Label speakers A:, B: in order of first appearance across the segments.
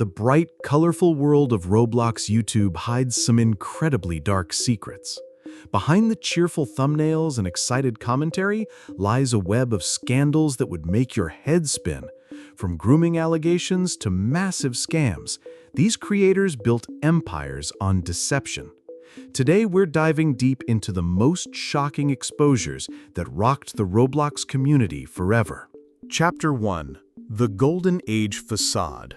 A: the bright, colorful world of Roblox YouTube hides some incredibly dark secrets. Behind the cheerful thumbnails and excited commentary lies a web of scandals that would make your head spin. From grooming allegations to massive scams, these creators built empires on deception. Today, we're diving deep into the most shocking exposures that rocked the Roblox community forever. Chapter 1: The Golden Age Facade.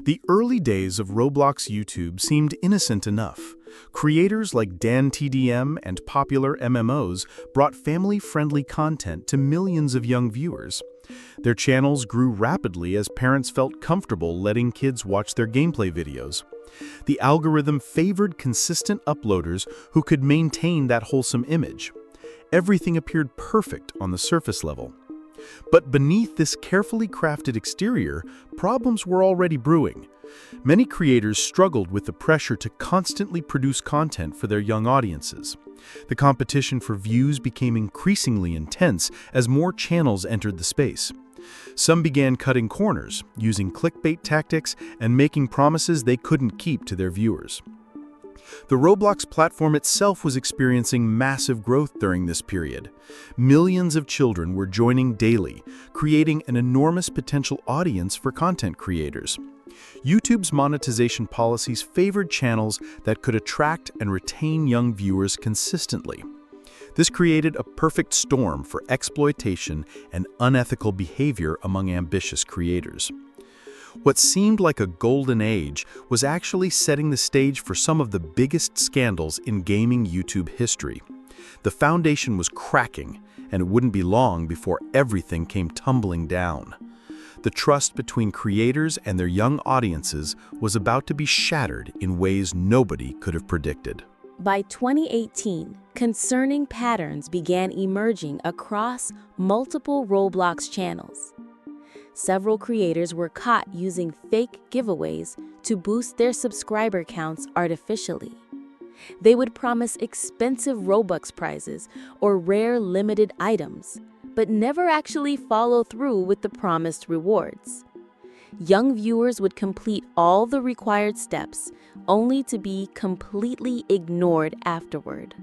A: The early days of Roblox YouTube seemed innocent enough. Creators like DanTDM and popular MMOs brought family-friendly content to millions of young viewers. Their channels grew rapidly as parents felt comfortable letting kids watch their gameplay videos. The algorithm favored consistent uploaders who could maintain that wholesome image. Everything appeared perfect on the surface level. But beneath this carefully crafted exterior, problems were already brewing. Many creators struggled with the pressure to constantly produce content for their young audiences. The competition for views became increasingly intense as more channels entered the space. Some began cutting corners, using clickbait tactics, and making promises they couldn't keep to their viewers. The Roblox platform itself was experiencing massive growth during this period. Millions of children were joining daily, creating an enormous potential audience for content creators. YouTube's monetization policies favored channels that could attract and retain young viewers consistently. This created a perfect storm for exploitation and unethical behavior among ambitious creators. What seemed like a golden age was actually setting the stage for some of the biggest scandals in gaming YouTube history. The foundation was cracking, and it wouldn't be long before everything came tumbling down. The trust between creators and their young audiences was about to be shattered in ways nobody could have predicted.
B: By 2018, concerning patterns began emerging across multiple Roblox channels. Several creators were caught using fake giveaways to boost their subscriber counts artificially. They would promise expensive Robux prizes or rare limited items, but never actually follow through with the promised rewards. Young viewers would complete all the required steps, only to be completely ignored afterward.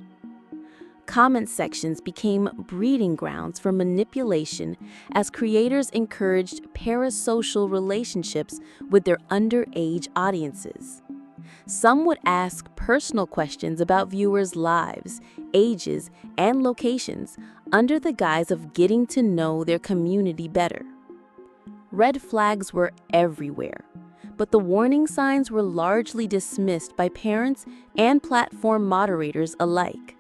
B: Comment sections became breeding grounds for manipulation as creators encouraged parasocial relationships with their underage audiences. Some would ask personal questions about viewers' lives, ages, and locations under the guise of getting to know their community better. Red flags were everywhere, but the warning signs were largely dismissed by parents and platform moderators alike.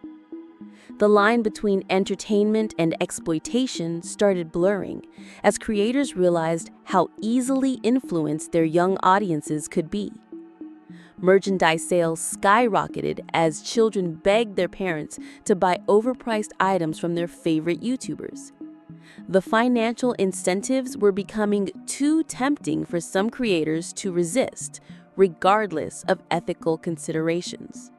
B: The line between entertainment and exploitation started blurring as creators realized how easily influenced their young audiences could be. Merchandise sales skyrocketed as children begged their parents to buy overpriced items from their favorite YouTubers. The financial incentives were becoming too tempting for some creators to resist, regardless of ethical considerations.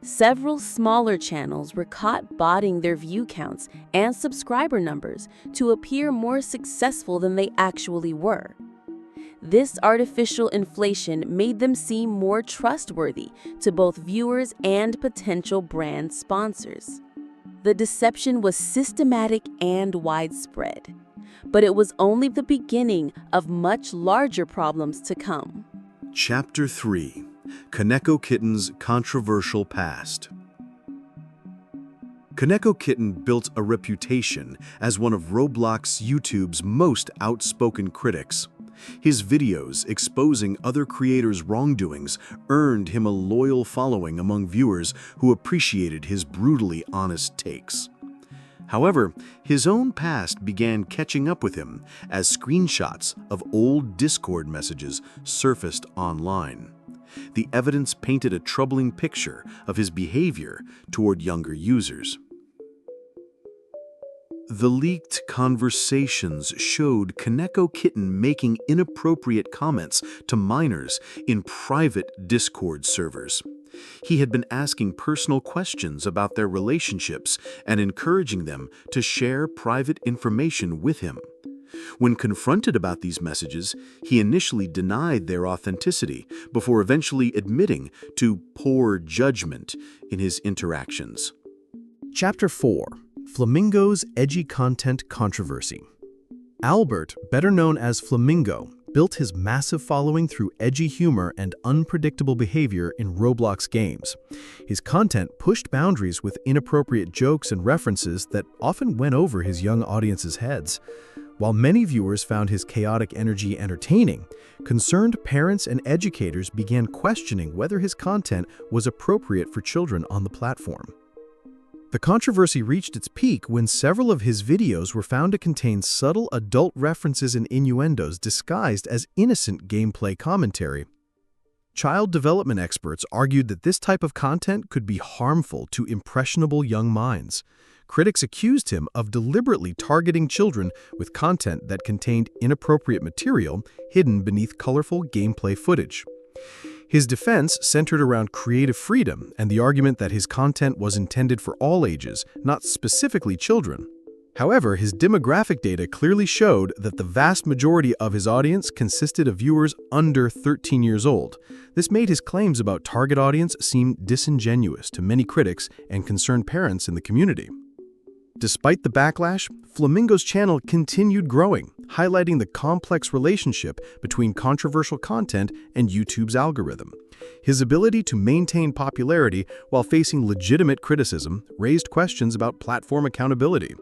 B: Several smaller channels were caught botting their view counts and subscriber numbers to appear more successful than they actually were. This artificial inflation made them seem more trustworthy to both viewers and potential brand sponsors. The deception was systematic and widespread, but it was only the beginning of much larger problems to come.
A: Chapter 3: Kaneko Kitten's Controversial Past. Kaneko Kitten built a reputation as one of Roblox YouTube's most outspoken critics. His videos exposing other creators' wrongdoings earned him a loyal following among viewers who appreciated his brutally honest takes. However, his own past began catching up with him as screenshots of old Discord messages surfaced online. The evidence painted a troubling picture of his behavior toward younger users. The leaked conversations showed Kaneko Kitten making inappropriate comments to minors in private Discord servers. He had been asking personal questions about their relationships and encouraging them to share private information with him. When confronted about these messages, he initially denied their authenticity before eventually admitting to poor judgment in his interactions. Chapter 4: Flamingo's Edgy Content Controversy. Albert, better known as Flamingo, built his massive following through edgy humor and unpredictable behavior in Roblox games. His content pushed boundaries with inappropriate jokes and references that often went over his young audience's heads. While many viewers found his chaotic energy entertaining, concerned parents and educators began questioning whether his content was appropriate for children on the platform. The controversy reached its peak when several of his videos were found to contain subtle adult references and innuendos disguised as innocent gameplay commentary. Child development experts argued that this type of content could be harmful to impressionable young minds. Critics accused him of deliberately targeting children with content that contained inappropriate material hidden beneath colorful gameplay footage. His defense centered around creative freedom and the argument that his content was intended for all ages, not specifically children. However, his demographic data clearly showed that the vast majority of his audience consisted of viewers under 13 years old. This made his claims about target audience seem disingenuous to many critics and concerned parents in the community. Despite the backlash, Flamingo's channel continued growing, highlighting the complex relationship between controversial content and YouTube's algorithm. His ability to maintain popularity while facing legitimate criticism raised questions about platform accountability.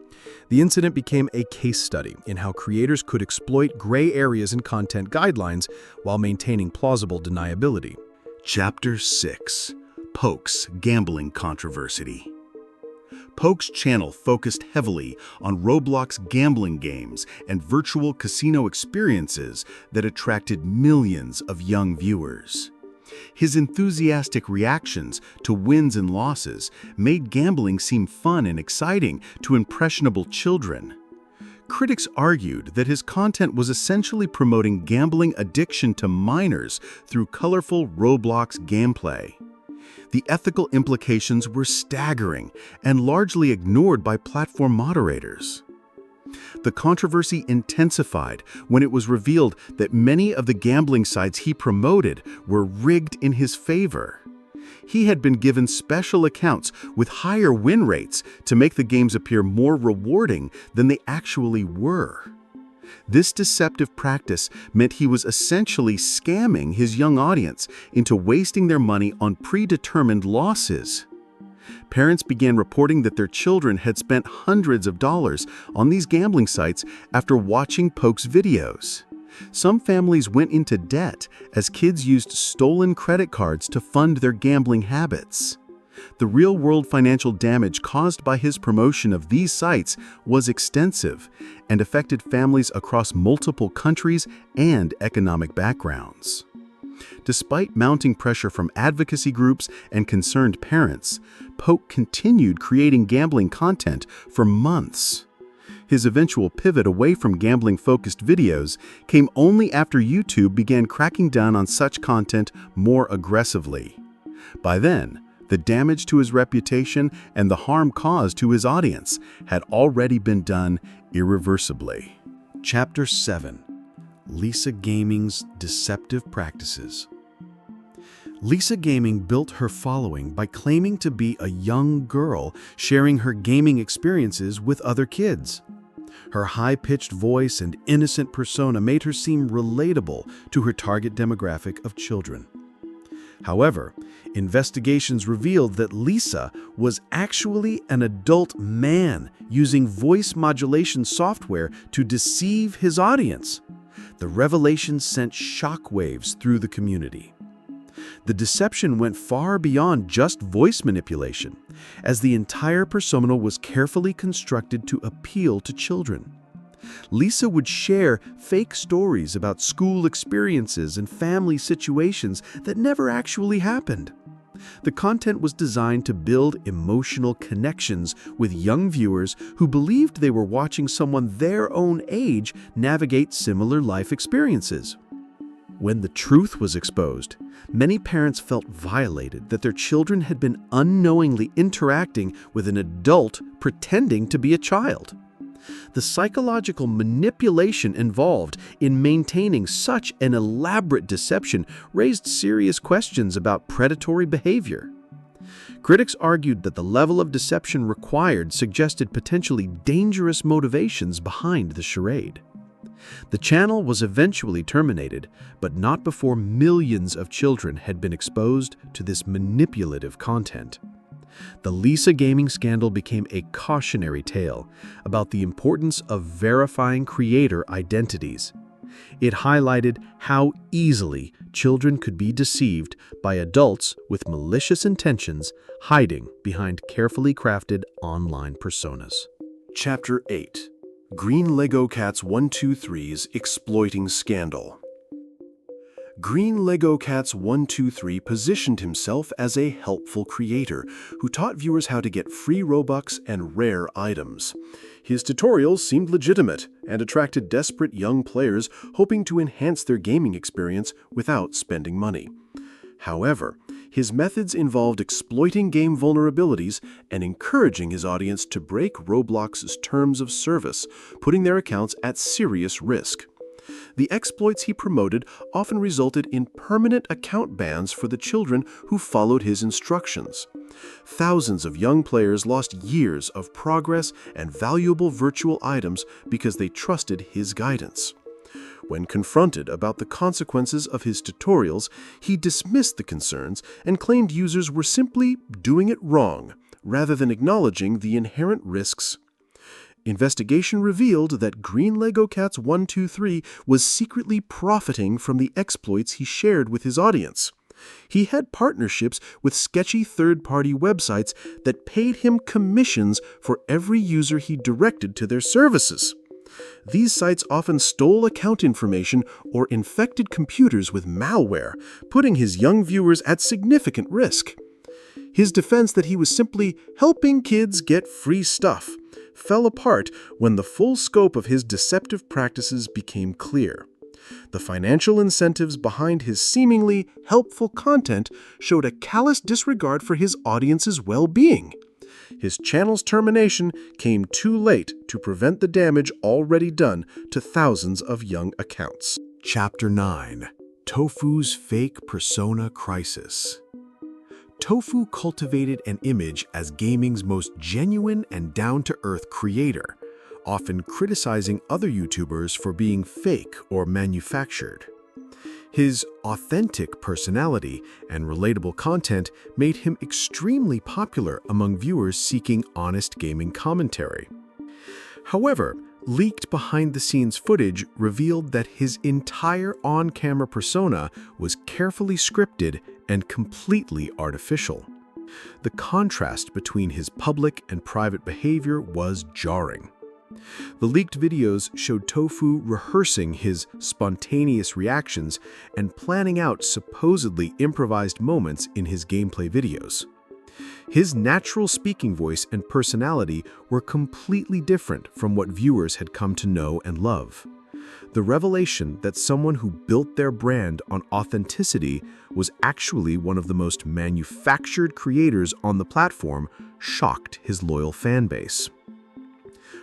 A: The incident became a case study in how creators could exploit gray areas in content guidelines while maintaining plausible deniability. Chapter 6: Poke's Gambling Controversy. Poke's channel focused heavily on Roblox gambling games and virtual casino experiences that attracted millions of young viewers. His enthusiastic reactions to wins and losses made gambling seem fun and exciting to impressionable children. Critics argued that his content was essentially promoting gambling addiction to minors through colorful Roblox gameplay. The ethical implications were staggering and largely ignored by platform moderators. The controversy intensified when it was revealed that many of the gambling sites he promoted were rigged in his favor. He had been given special accounts with higher win rates to make the games appear more rewarding than they actually were. This deceptive practice meant he was essentially scamming his young audience into wasting their money on predetermined losses. Parents began reporting that their children had spent hundreds of dollars on these gambling sites after watching Poke's videos. Some families went into debt as kids used stolen credit cards to fund their gambling habits. The real-world financial damage caused by his promotion of these sites was extensive and affected families across multiple countries and economic backgrounds. Despite mounting pressure from advocacy groups and concerned parents, Poke continued creating gambling content for months. His eventual pivot away from gambling-focused videos came only after YouTube began cracking down on such content more aggressively. By then, the damage to his reputation and the harm caused to his audience had already been done irreversibly. Chapter 7: Lisa Gaming's Deceptive Practices. Lisa Gaming built her following by claiming to be a young girl sharing her gaming experiences with other kids. Her high-pitched voice and innocent persona made her seem relatable to her target demographic of children. However, investigations revealed that Lisa was actually an adult man using voice modulation software to deceive his audience. The revelation sent shockwaves through the community. The deception went far beyond just voice manipulation, as the entire persona was carefully constructed to appeal to children. Lisa would share fake stories about school experiences and family situations that never actually happened. The content was designed to build emotional connections with young viewers who believed they were watching someone their own age navigate similar life experiences. When the truth was exposed, many parents felt violated that their children had been unknowingly interacting with an adult pretending to be a child. The psychological manipulation involved in maintaining such an elaborate deception raised serious questions about predatory behavior. Critics argued that the level of deception required suggested potentially dangerous motivations behind the charade. The channel was eventually terminated, but not before millions of children had been exposed to this manipulative content. The Lisa gaming scandal became a cautionary tale about the importance of verifying creator identities. It highlighted how easily children could be deceived by adults with malicious intentions hiding behind carefully crafted online personas.
C: Chapter 8: Green Lego Cats 123's Exploiting Scandal. Green Lego Cats 123 positioned himself as a helpful creator who taught viewers how to get free Robux and rare items. His tutorials seemed legitimate and attracted desperate young players hoping to enhance their gaming experience without spending money. However, his methods involved exploiting game vulnerabilities and encouraging his audience to break Roblox's terms of service, putting their accounts at serious risk. The exploits he promoted often resulted in permanent account bans for the children who followed his instructions. Thousands of young players lost years of progress and valuable virtual items because they trusted his guidance. When confronted about the consequences of his tutorials, he dismissed the concerns and claimed users were simply doing it wrong, rather than acknowledging the inherent risks. Investigation revealed that Green Lego Cats 123 was secretly profiting from the exploits he shared with his audience. He had partnerships with sketchy third-party websites that paid him commissions for every user he directed to their services. These sites often stole account information or infected computers with malware, putting his young viewers at significant risk. His defense that he was simply helping kids get free stuff fell apart when the full scope of his deceptive practices became clear. The financial incentives behind his seemingly helpful content showed a callous disregard for his audience's well-being. His channel's termination came too late to prevent the damage already done to thousands of young accounts.
A: Chapter 9: Tofu's Fake Persona Crisis. Tofu cultivated an image as gaming's most genuine and down-to-earth creator, often criticizing other YouTubers for being fake or manufactured. His authentic personality and relatable content made him extremely popular among viewers seeking honest gaming commentary. However, leaked behind-the-scenes footage revealed that his entire on-camera persona was carefully scripted and completely artificial. The contrast between his public and private behavior was jarring. The leaked videos showed Tofu rehearsing his spontaneous reactions and planning out supposedly improvised moments in his gameplay videos. His natural speaking voice and personality were completely different from what viewers had come to know and love. The revelation that someone who built their brand on authenticity was actually one of the most manufactured creators on the platform shocked his loyal fan base.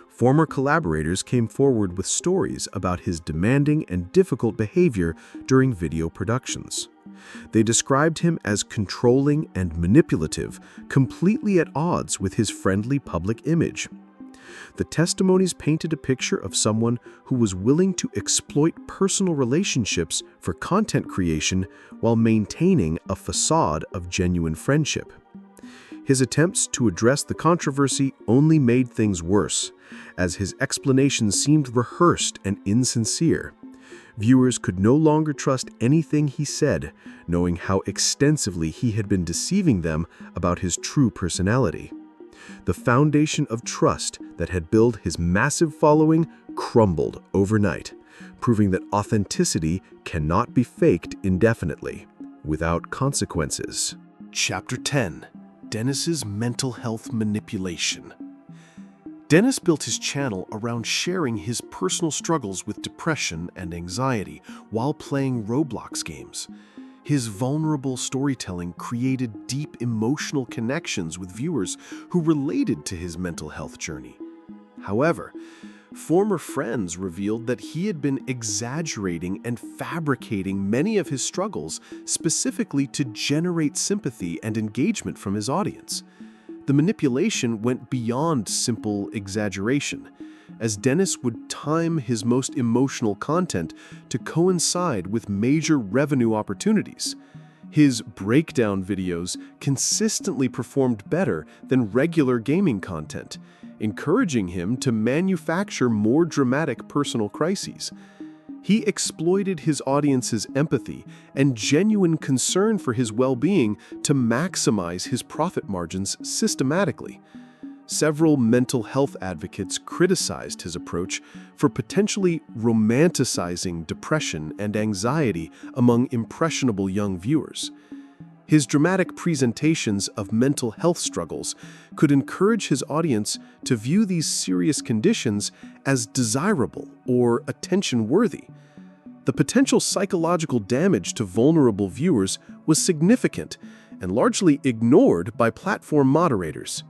A: Former collaborators came forward with stories about his demanding and difficult behavior during video productions. They described him as controlling and manipulative, completely at odds with his friendly public image. The testimonies painted a picture of someone who was willing to exploit personal relationships for content creation while maintaining a facade of genuine friendship. His attempts to address the controversy only made things worse, as his explanations seemed rehearsed and insincere. Viewers could no longer trust anything he said, knowing how extensively he had been deceiving them about his true personality. The foundation of trust that had built his massive following crumbled overnight, proving that authenticity cannot be faked indefinitely, without consequences.
C: Chapter 10: Dennis's Mental Health Manipulation. Dennis built his channel around sharing his personal struggles with depression and anxiety while playing Roblox games. His vulnerable storytelling created deep emotional connections with viewers who related to his mental health journey. However, former friends revealed that he had been exaggerating and fabricating many of his struggles specifically to generate sympathy and engagement from his audience. The manipulation went beyond simple exaggeration, as Dennis would time his most emotional content to coincide with major revenue opportunities. His breakdown videos consistently performed better than regular gaming content, encouraging him to manufacture more dramatic personal crises. He exploited his audience's empathy and genuine concern for his well-being to maximize his profit margins systematically. Several mental health advocates criticized his approach for potentially romanticizing depression and anxiety among impressionable young viewers. His dramatic presentations of mental health struggles could encourage his audience to view these serious conditions as desirable or attention-worthy. The potential psychological damage to vulnerable viewers was significant and largely ignored by platform moderators.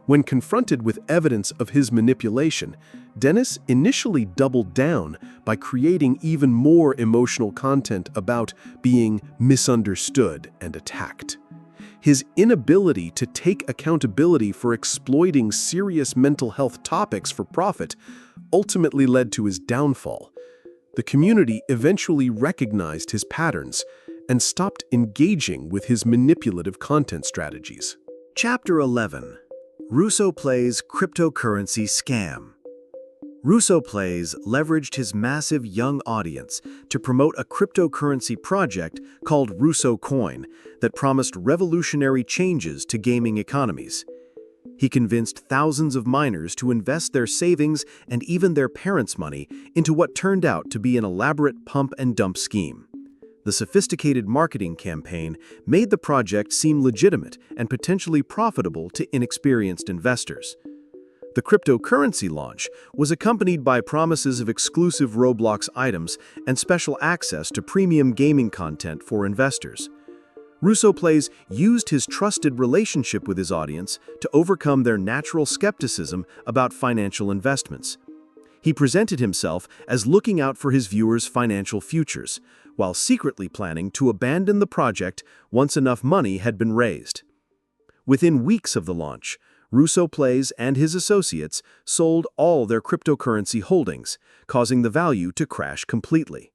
C: When confronted with evidence of his manipulation, Dennis initially doubled down by creating even more emotional content about being misunderstood and attacked. His inability to take accountability for exploiting serious mental health topics for profit ultimately led to his downfall. The community eventually recognized his patterns and stopped engaging with his manipulative content strategies.
D: Chapter 11. Russo Plays Cryptocurrency Scam. Russo Plays leveraged his massive young audience to promote a cryptocurrency project called Russo Coin that promised revolutionary changes to gaming economies. He convinced thousands of miners to invest their savings and even their parents' money into what turned out to be an elaborate pump-and-dump scheme. The sophisticated marketing campaign made the project seem legitimate and potentially profitable to inexperienced investors. The cryptocurrency launch was accompanied by promises of exclusive Roblox items and special access to premium gaming content for investors. Russo Plays used his trusted relationship with his audience to overcome their natural skepticism about financial investments. He presented himself as looking out for his viewers' financial futures, while secretly planning to abandon the project once enough money had been raised. Within weeks of the launch, Russo Plays and his associates sold all their cryptocurrency holdings, causing the value to crash completely.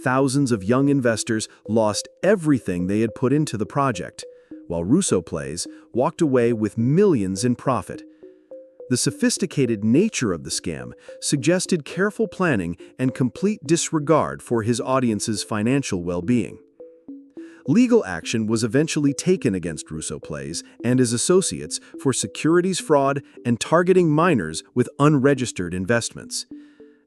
D: Thousands of young investors lost everything they had put into the project, while Russo Plays walked away with millions in profit. The sophisticated nature of the scam suggested careful planning and complete disregard for his audience's financial well-being. Legal action was eventually taken against Russo Plays and his associates for securities fraud and targeting minors with unregistered investments.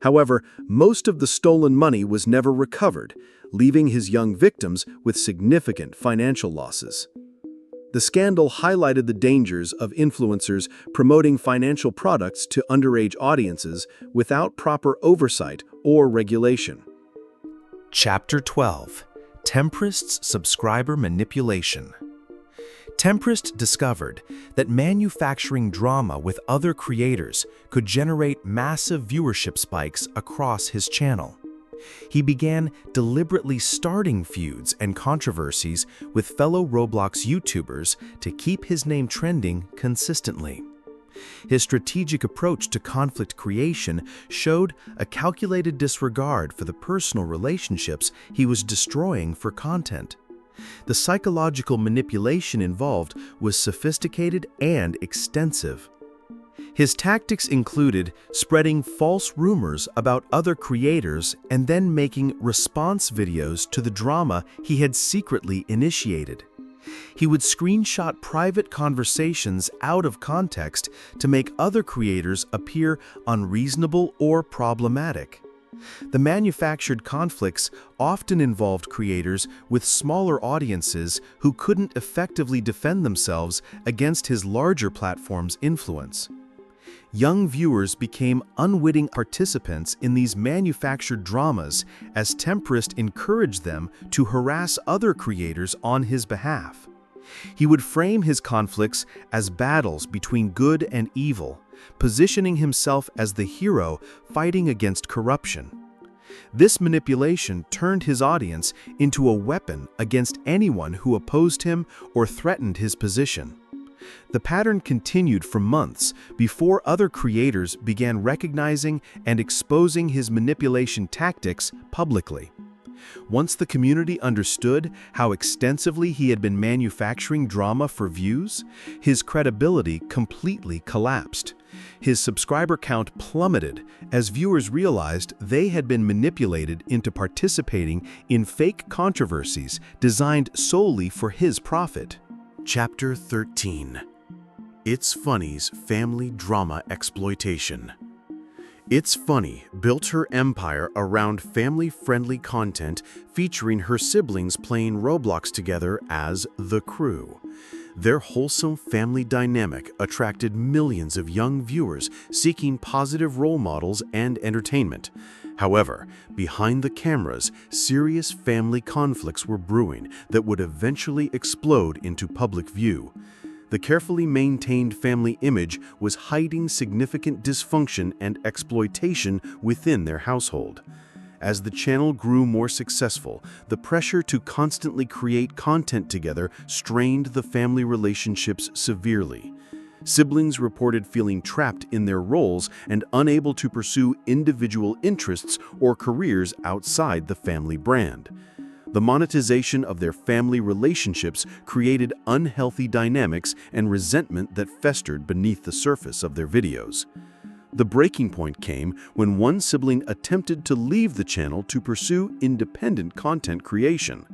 D: However, most of the stolen money was never recovered, leaving his young victims with significant financial losses. The scandal highlighted the dangers of influencers promoting financial products to underage audiences without proper oversight or regulation.
A: Chapter 12. Temprist's Subscriber Manipulation. Temprist discovered that manufacturing drama with other creators could generate massive viewership spikes across his channel. He began deliberately starting feuds and controversies with fellow Roblox YouTubers to keep his name trending consistently. His strategic approach to conflict creation showed a calculated disregard for the personal relationships he was destroying for content. The psychological manipulation involved was sophisticated and extensive. His tactics included spreading false rumors about other creators and then making response videos to the drama he had secretly initiated. He would screenshot private conversations out of context to make other creators appear unreasonable or problematic. The manufactured conflicts often involved creators with smaller audiences who couldn't effectively defend themselves against his larger platform's influence. Young viewers became unwitting participants in these manufactured dramas as Temprist encouraged them to harass other creators on his behalf. He would frame his conflicts as battles between good and evil, positioning himself as the hero fighting against corruption. This manipulation turned his audience into a weapon against anyone who opposed him or threatened his position. The pattern continued for months before other creators began recognizing and exposing his manipulation tactics publicly. Once the community understood how extensively he had been manufacturing drama for views, his credibility completely collapsed. His subscriber count plummeted as viewers realized they had been manipulated into participating in fake controversies designed solely for his profit.
C: Chapter 13. It's Funny's Family Drama Exploitation. It's Funny built her empire around family-friendly content featuring her siblings playing Roblox together as The Crew. Their wholesome family dynamic attracted millions of young viewers seeking positive role models and entertainment. However, behind the cameras, serious family conflicts were brewing that would eventually explode into public view. The carefully maintained family image was hiding significant dysfunction and exploitation within their household. As the channel grew more successful, the pressure to constantly create content together strained the family relationships severely. Siblings reported feeling trapped in their roles and unable to pursue individual interests or careers outside the family brand. The monetization of their family relationships created unhealthy dynamics and resentment that festered beneath the surface of their videos. The breaking point came when one sibling attempted to leave the channel to pursue independent content creation.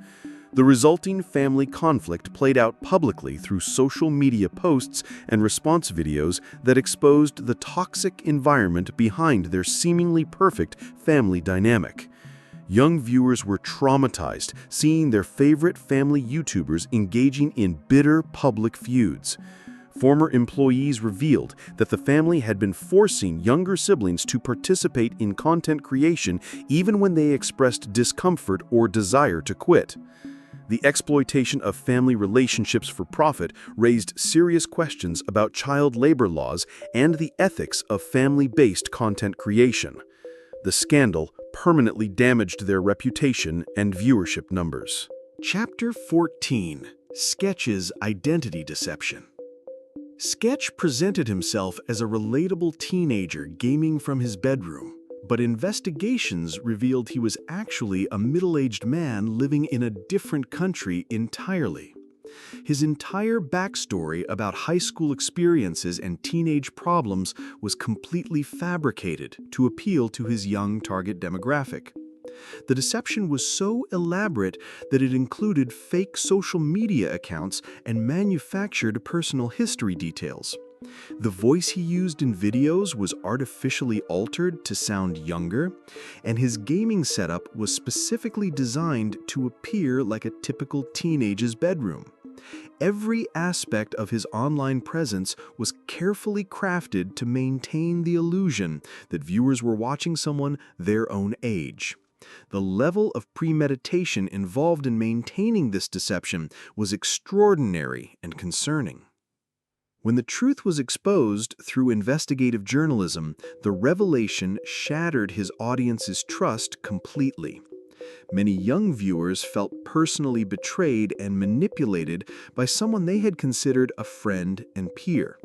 C: The resulting family conflict played out publicly through social media posts and response videos that exposed the toxic environment behind their seemingly perfect family dynamic. Young viewers were traumatized seeing their favorite family YouTubers engaging in bitter public feuds. Former employees revealed that the family had been forcing younger siblings to participate in content creation even when they expressed discomfort or desire to quit. The exploitation of family relationships for profit raised serious questions about child labor laws and the ethics of family-based content creation. The scandal permanently damaged their reputation and viewership numbers.
D: Chapter 14. Sketch's Identity Deception. Sketch presented himself as a relatable teenager gaming from his bedroom, but investigations revealed he was actually a middle-aged man living in a different country entirely. His entire backstory about high school experiences and teenage problems was completely fabricated to appeal to his young target demographic. The deception was so elaborate that it included fake social media accounts and manufactured personal history details. The voice he used in videos was artificially altered to sound younger, and his gaming setup was specifically designed to appear like a typical teenager's bedroom. Every aspect of his online presence was carefully crafted to maintain the illusion that viewers were watching someone their own age. The level of premeditation involved in maintaining this deception was extraordinary and concerning. When the truth was exposed through investigative journalism, the revelation shattered his audience's trust completely. Many young viewers felt personally betrayed and manipulated by someone they had considered a friend and peer.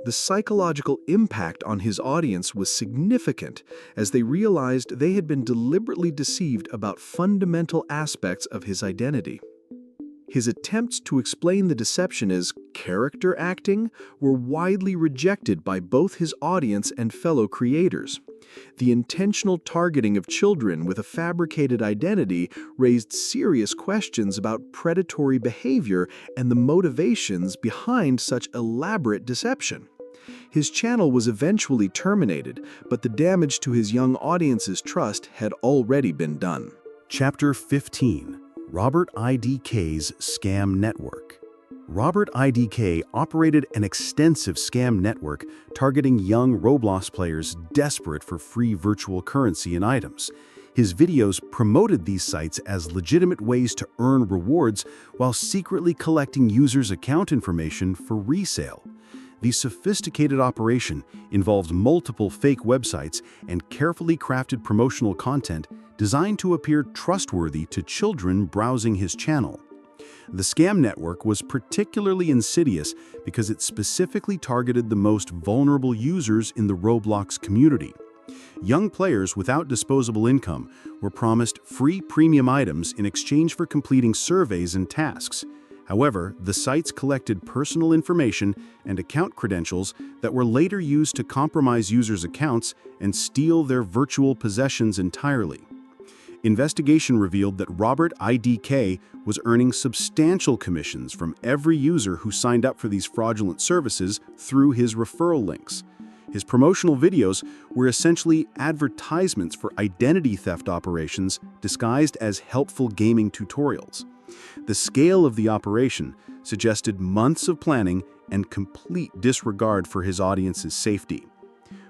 D: The psychological impact on his audience was significant as they realized they had been deliberately deceived about fundamental aspects of his identity. His attempts to explain the deception as character acting were widely rejected by both his audience and fellow creators. The intentional targeting of children with a fabricated identity raised serious questions about predatory behavior and the motivations behind such elaborate deception. His channel was eventually terminated, but the damage to his young audience's trust had already been done.
A: Chapter 15. Robert IDK's Scam Network. Robert IDK operated an extensive scam network targeting young Roblox players desperate for free virtual currency and items. His videos promoted these sites as legitimate ways to earn rewards while secretly collecting users' account information for resale. The sophisticated operation involved multiple fake websites and carefully crafted promotional content designed to appear trustworthy to children browsing his channel. The scam network was particularly insidious because it specifically targeted the most vulnerable users in the Roblox community. Young players without disposable income were promised free premium items in exchange for completing surveys and tasks. However, the sites collected personal information and account credentials that were later used to compromise users' accounts and steal their virtual possessions entirely. Investigation revealed that Robert IDK was earning substantial commissions from every user who signed up for these fraudulent services through his referral links. His promotional videos were essentially advertisements for identity theft operations disguised as helpful gaming tutorials. The scale of the operation suggested months of planning and complete disregard for his audience's safety.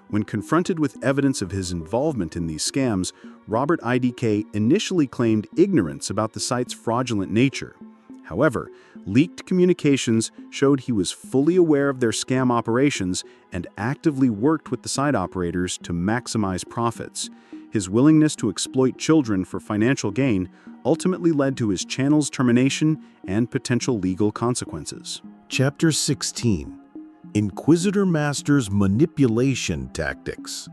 A: When confronted with evidence of his involvement in these scams, Robert IDK initially claimed ignorance about the site's fraudulent nature. However, leaked communications showed he was fully aware of their scam operations and actively worked with the site operators to maximize profits. His willingness to exploit children for financial gain ultimately led to his channel's termination and potential legal consequences.
C: Chapter 16. Inquisitor Master's Manipulation Tactics.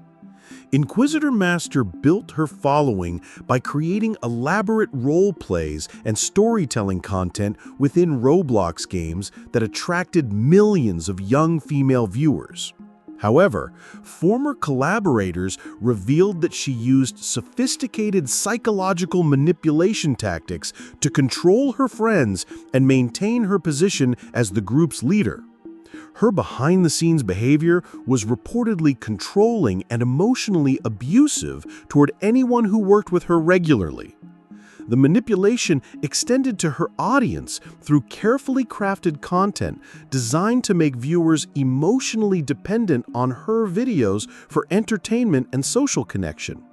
C: Inquisitor Master built her following by creating elaborate role plays and storytelling content within Roblox games that attracted millions of young female viewers. However, former collaborators revealed that she used sophisticated psychological manipulation tactics to control her friends and maintain her position as the group's leader. Her behind-the-scenes behavior was reportedly controlling and emotionally abusive toward anyone who worked with her regularly. The manipulation extended to her audience through carefully crafted content designed to make viewers emotionally dependent on her videos for entertainment and social connection.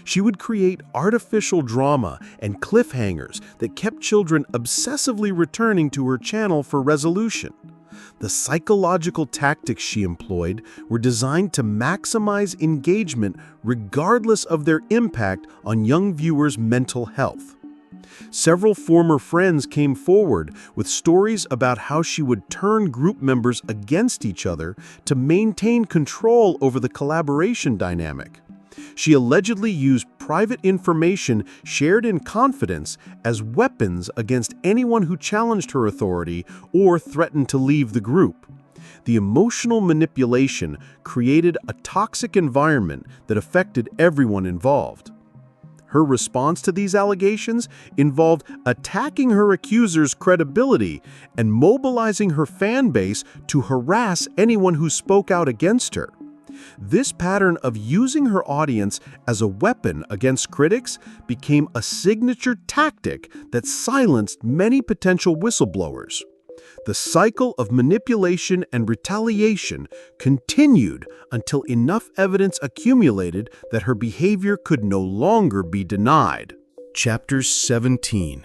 C: She would create artificial drama and cliffhangers that kept children obsessively returning to her channel for resolution. The psychological tactics she employed were designed to maximize engagement regardless of their impact on young viewers' mental health. Several former friends came forward with stories about how she would turn group members against each other to maintain control over the collaboration dynamic. She allegedly used private information shared in confidence as weapons against anyone who challenged her authority or threatened to leave the group. The emotional manipulation created a toxic environment that affected everyone involved. Her response to these allegations involved attacking her accuser's credibility and mobilizing her fan base to harass anyone who spoke out against her. This pattern of using her audience as a weapon against critics became a signature tactic that silenced many potential whistleblowers. The cycle of manipulation and retaliation continued until enough evidence accumulated that her behavior could no longer be denied.
A: Chapter 17.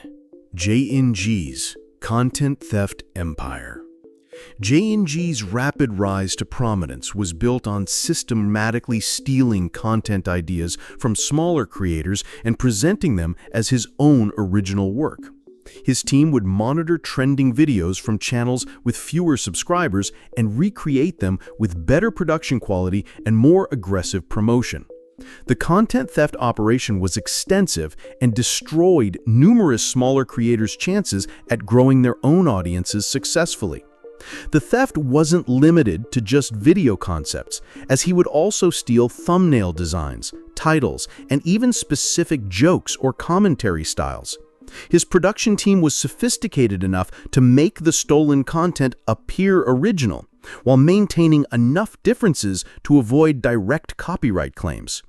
A: J&G's Content Theft Empire. J&G's rapid rise to prominence was built on systematically stealing content ideas from smaller creators and presenting them as his own original work. His team would monitor trending videos from channels with fewer subscribers and recreate them with better production quality and more aggressive promotion. The content theft operation was extensive and destroyed numerous smaller creators' chances at growing their own audiences successfully. The theft wasn't limited to just video concepts, as he would also steal thumbnail designs, titles, and even specific jokes or commentary styles. His production team was sophisticated enough to make the stolen content appear original, while maintaining enough differences to avoid direct copyright claims.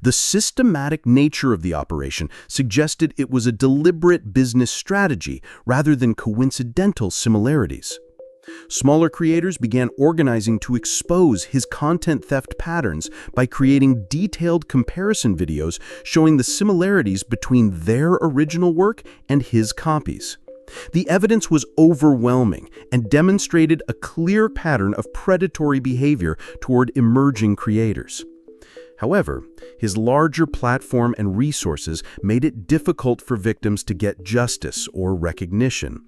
A: The systematic nature of the operation suggested it was a deliberate business strategy rather than coincidental similarities. Smaller creators began organizing to expose his content theft patterns by creating detailed comparison videos showing the similarities between their original work and his copies. The evidence was overwhelming and demonstrated a clear pattern of predatory behavior toward emerging creators. However, his larger platform and resources made it difficult for victims to get justice or recognition.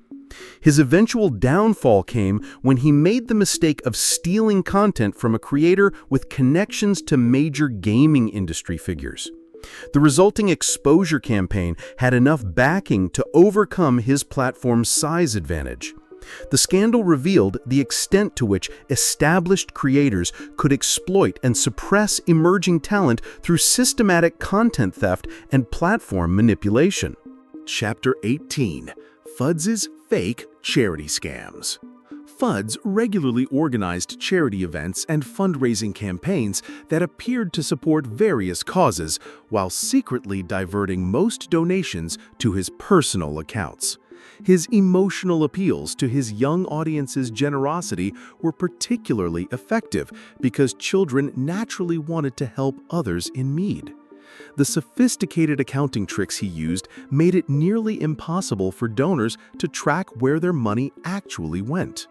A: His eventual downfall came when he made the mistake of stealing content from a creator with connections to major gaming industry figures. The resulting exposure campaign had enough backing to overcome his platform's size advantage. The scandal revealed the extent to which established creators could exploit and suppress emerging talent through systematic content theft and platform manipulation.
C: Chapter 18: FUD's Fake Charity Scams. FUDs regularly organized charity events and fundraising campaigns that appeared to support various causes, while secretly diverting most donations to his personal accounts. His emotional appeals to his young audience's generosity were particularly effective because children naturally wanted to help others in need. The sophisticated accounting tricks he used made it nearly impossible for donors to track where their money actually went.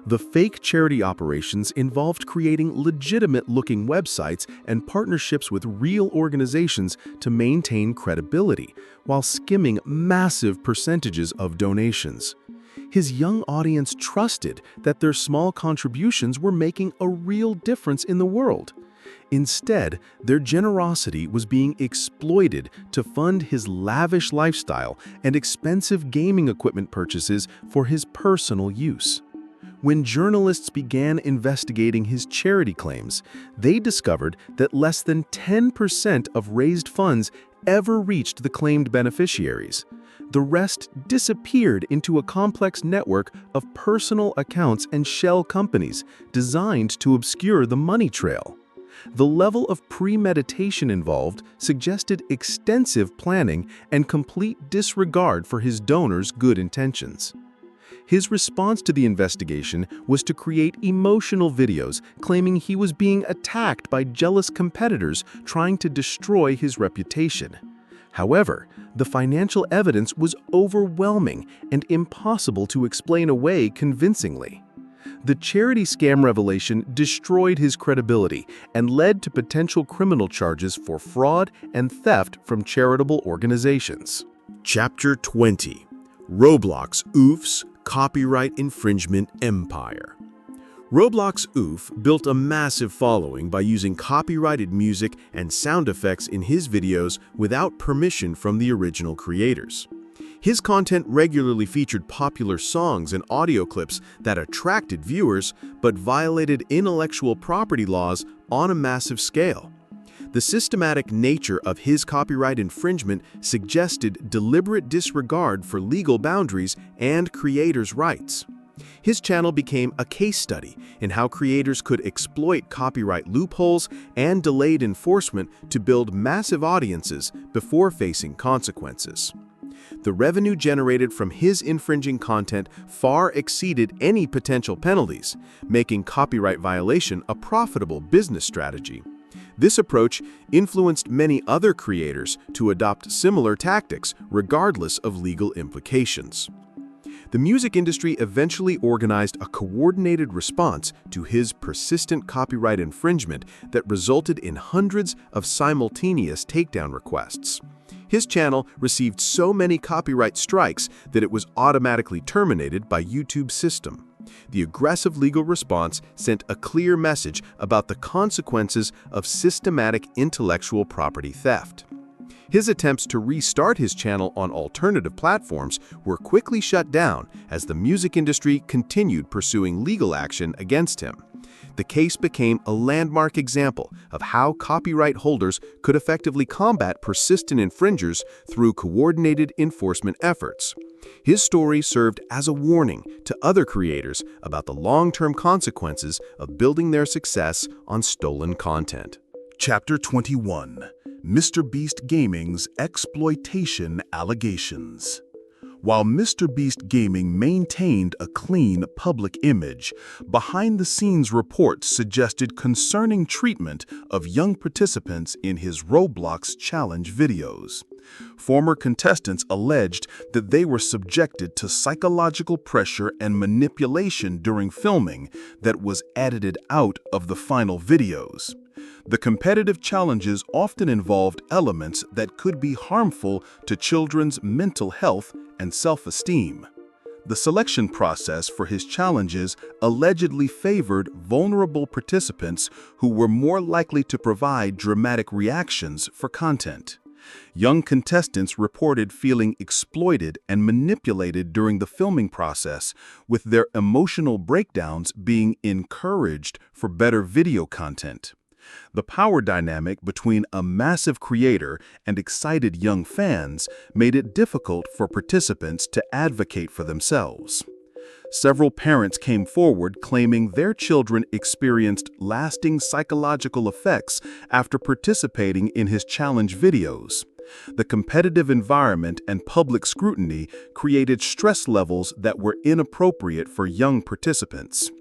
C: The fake charity operations involved creating legitimate-looking websites and partnerships with real organizations to maintain credibility, while skimming massive percentages of donations. His young audience trusted that their small contributions were making a real difference in the world. Instead, their generosity was being exploited to fund his lavish lifestyle and expensive gaming equipment purchases for his personal use. When journalists began investigating his charity claims, they discovered that less than 10% of raised funds ever reached the claimed beneficiaries. The rest disappeared into a complex network of personal accounts and shell companies designed to obscure the money trail. The level of premeditation involved suggested extensive planning and complete disregard for his donors' good intentions. His response to the investigation was to create emotional videos claiming he was being attacked by jealous competitors trying to destroy his reputation. However, the financial evidence was overwhelming and impossible to explain away convincingly. The charity scam revelation destroyed his credibility and led to potential criminal charges for fraud and theft from charitable organizations. Chapter 20: Roblox Oof's Copyright Infringement Empire. Roblox Oof built a massive following by using copyrighted music and sound effects in his videos without permission from the original creators. His content regularly featured popular songs and audio clips that attracted viewers but violated intellectual property laws on a massive scale. The systematic nature of his copyright infringement suggested deliberate disregard for legal boundaries and creators' rights. His channel became a case study in how creators could exploit copyright loopholes and delayed enforcement to build massive audiences before facing consequences. The revenue generated from his infringing content far exceeded any potential penalties, making copyright violation a profitable business strategy. This approach influenced many other creators to adopt similar tactics, regardless of legal implications. The music industry eventually organized a coordinated response to his persistent copyright infringement that resulted in hundreds of simultaneous takedown requests. His channel received so many copyright strikes that it was automatically terminated by YouTube's system. The aggressive legal response sent a clear message about the consequences of systematic intellectual property theft. His attempts to restart his channel on alternative platforms were quickly shut down as the music industry continued pursuing legal action against him. The case became a landmark example of how copyright holders could effectively combat persistent infringers through coordinated enforcement efforts. His story served as a warning to other creators about the long-term consequences of building their success on stolen content. Chapter 21: Mr. Beast Gaming's Exploitation Allegations.
A: While MrBeast Gaming maintained a clean public image, behind-the-scenes reports suggested concerning treatment of young participants in his Roblox challenge videos. Former contestants alleged that they were subjected to psychological pressure and manipulation during filming that was edited out of the final videos. The competitive challenges often involved elements that could be harmful to children's mental health and self-esteem. The selection process for his challenges allegedly favored vulnerable participants who were more likely to provide dramatic reactions for content. Young contestants reported feeling exploited and manipulated during the filming process, with their emotional breakdowns being encouraged for better video content. The power dynamic between a massive creator and excited young fans made it difficult for participants to advocate for themselves. Several parents came forward claiming their children experienced lasting psychological effects after participating in his challenge videos. The competitive environment and public scrutiny created stress levels that were inappropriate for young participants.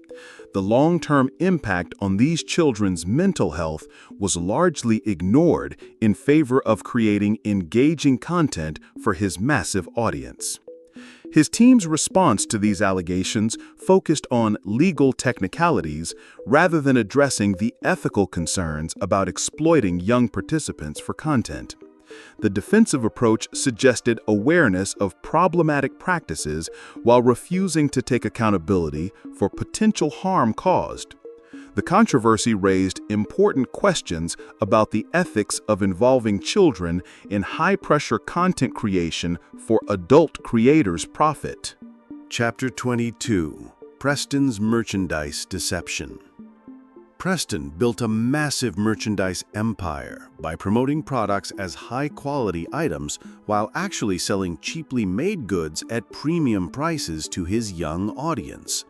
A: The long-term impact on these children's mental health was largely ignored in favor of creating engaging content for his massive audience. His team's response to these allegations focused on legal technicalities rather than addressing the ethical concerns about exploiting young participants for content. The defensive approach suggested awareness of problematic practices while refusing to take accountability for potential harm caused. The controversy raised important questions about the ethics of involving children in high-pressure content creation for adult creators' profit.
C: Chapter 22: Preston's Merchandise Deception. Preston built a massive merchandise empire by promoting products as high-quality items while actually selling cheaply made goods at premium prices to his young audience.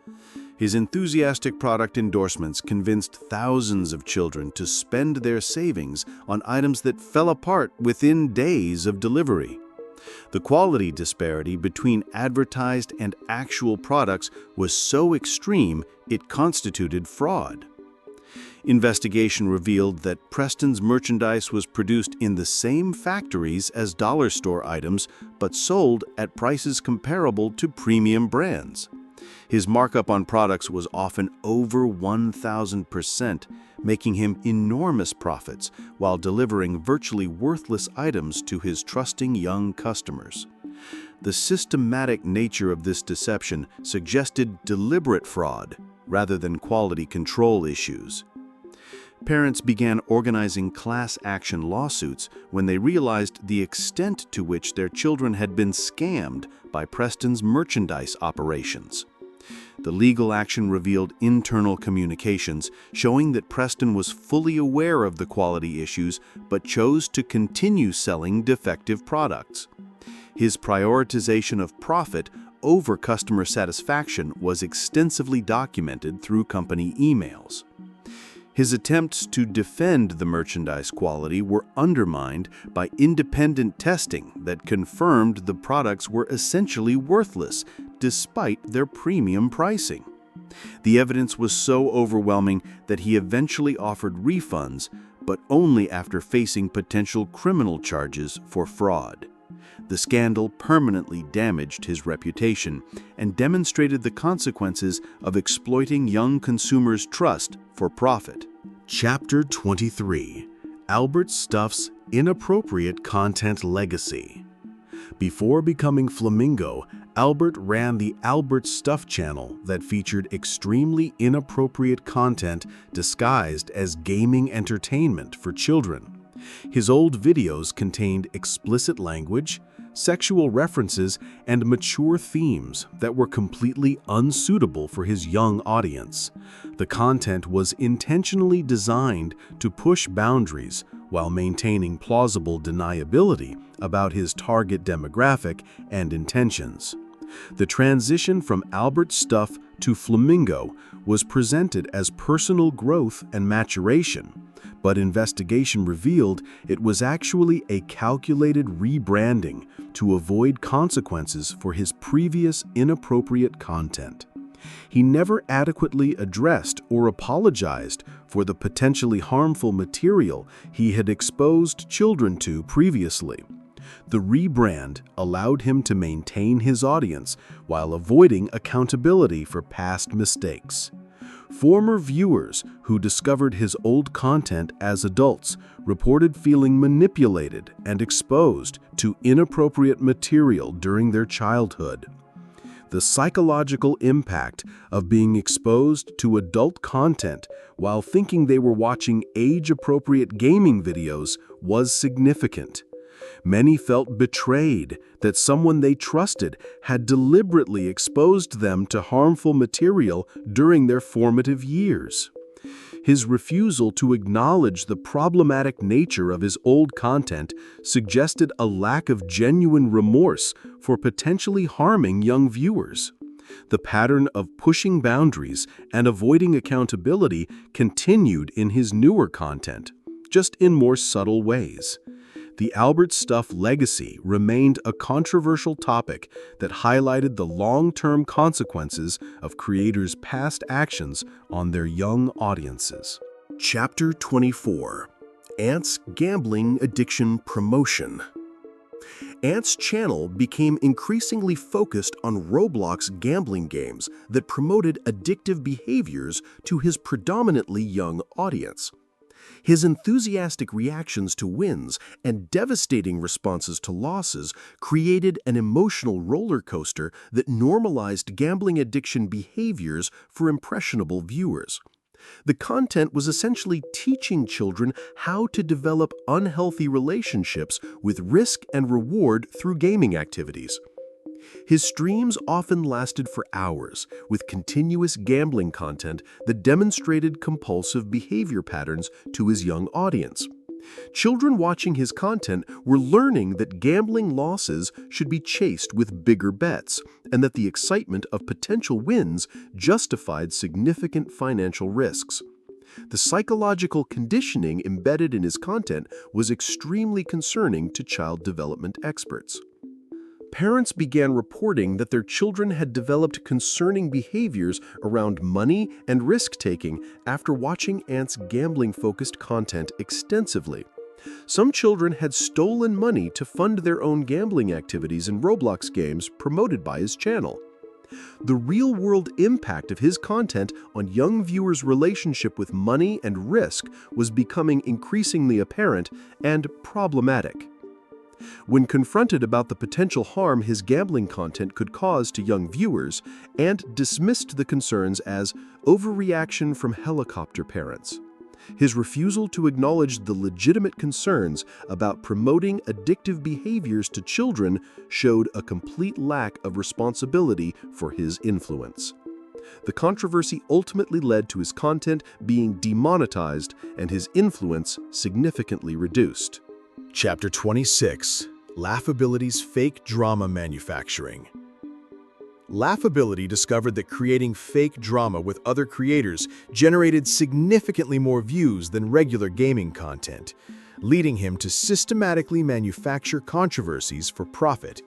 C: His enthusiastic product endorsements convinced thousands of children to spend their savings on items that fell apart within days of delivery. The quality disparity between advertised and actual products was so extreme it constituted fraud. Investigation revealed that Preston's merchandise was produced in the same factories as dollar store items but sold at prices comparable to premium brands. His markup on products was often over 1,000%, making him enormous profits while delivering virtually worthless items to his trusting young customers. The systematic nature of this deception suggested deliberate fraud rather than quality control issues. Parents began organizing class action lawsuits when they realized the extent to which their children had been scammed by Preston's merchandise operations. The legal action revealed internal communications showing that Preston was fully aware of the quality issues but chose to continue selling defective products. His prioritization of profit over customer satisfaction was extensively documented through company emails. His attempts to defend the merchandise quality were undermined by independent testing that confirmed the products were essentially worthless despite their premium pricing. The evidence was so overwhelming that he eventually offered refunds, but only after facing potential criminal charges for fraud. The scandal permanently damaged his reputation and demonstrated the consequences of exploiting young consumers' trust for profit.
A: Chapter 23: Albert Stuff's Inappropriate Content Legacy. Before becoming Flamingo, Albert ran the Albert Stuff channel that featured extremely inappropriate content disguised as gaming entertainment for children. His old videos contained explicit language, sexual references, and mature themes that were completely unsuitable for his young audience. The content was intentionally designed to push boundaries while maintaining plausible deniability about his target demographic and intentions. The transition from Albert Stuff
C: to Flamingo was presented as personal growth and maturation, but investigation revealed it was actually a calculated rebranding to avoid consequences for his previous inappropriate content. He never adequately addressed or apologized for the potentially harmful material he had exposed children to previously. The rebrand allowed him to maintain his audience while avoiding accountability for past mistakes. Former viewers who discovered his old content as adults reported feeling manipulated and exposed to inappropriate material during their childhood. The psychological impact of being exposed to adult content while thinking they were watching age-appropriate gaming videos was significant. Many felt betrayed that someone they trusted had deliberately exposed them to harmful material during their formative years. His refusal to acknowledge the problematic nature of his old content suggested a lack of genuine remorse for potentially harming young viewers. The pattern of pushing boundaries and avoiding accountability continued in his newer content, just in more subtle ways. The Albert Stuff legacy remained a controversial topic that highlighted the long-term consequences of creators' past actions on their young audiences. Chapter 24: Ant's Gambling Addiction Promotion. Ant's channel became increasingly focused on Roblox gambling games that promoted addictive behaviors to his predominantly young audience. His enthusiastic reactions to wins and devastating responses to losses created an emotional roller coaster that normalized gambling addiction behaviors for impressionable viewers. The content was essentially teaching children how to develop unhealthy relationships with risk and reward through gaming activities. His streams often lasted for hours, with continuous gambling content that demonstrated compulsive behavior patterns to his young audience. Children watching his content were learning that gambling losses should be chased with bigger bets, and that the excitement of potential wins justified significant financial risks. The psychological conditioning embedded in his content was extremely concerning to child development experts. Parents began reporting that their children had developed concerning behaviors around money and risk-taking after watching Ant's gambling-focused content extensively. Some children had stolen money to fund their own gambling activities in Roblox games promoted by his channel. The real-world impact of his content on young viewers' relationship with money and risk was becoming increasingly apparent and problematic. When confronted about the potential harm his gambling content could cause to young viewers, Ant dismissed the concerns as overreaction from helicopter parents. His refusal to acknowledge the legitimate concerns about promoting addictive behaviors to children showed a complete lack of responsibility for his influence. The controversy ultimately led to his content being demonetized and his influence significantly reduced.
A: Chapter 26: Laughability's Fake Drama Manufacturing. Laughability discovered that creating fake drama with other creators generated significantly more views than regular gaming content, leading him to systematically manufacture controversies for profit.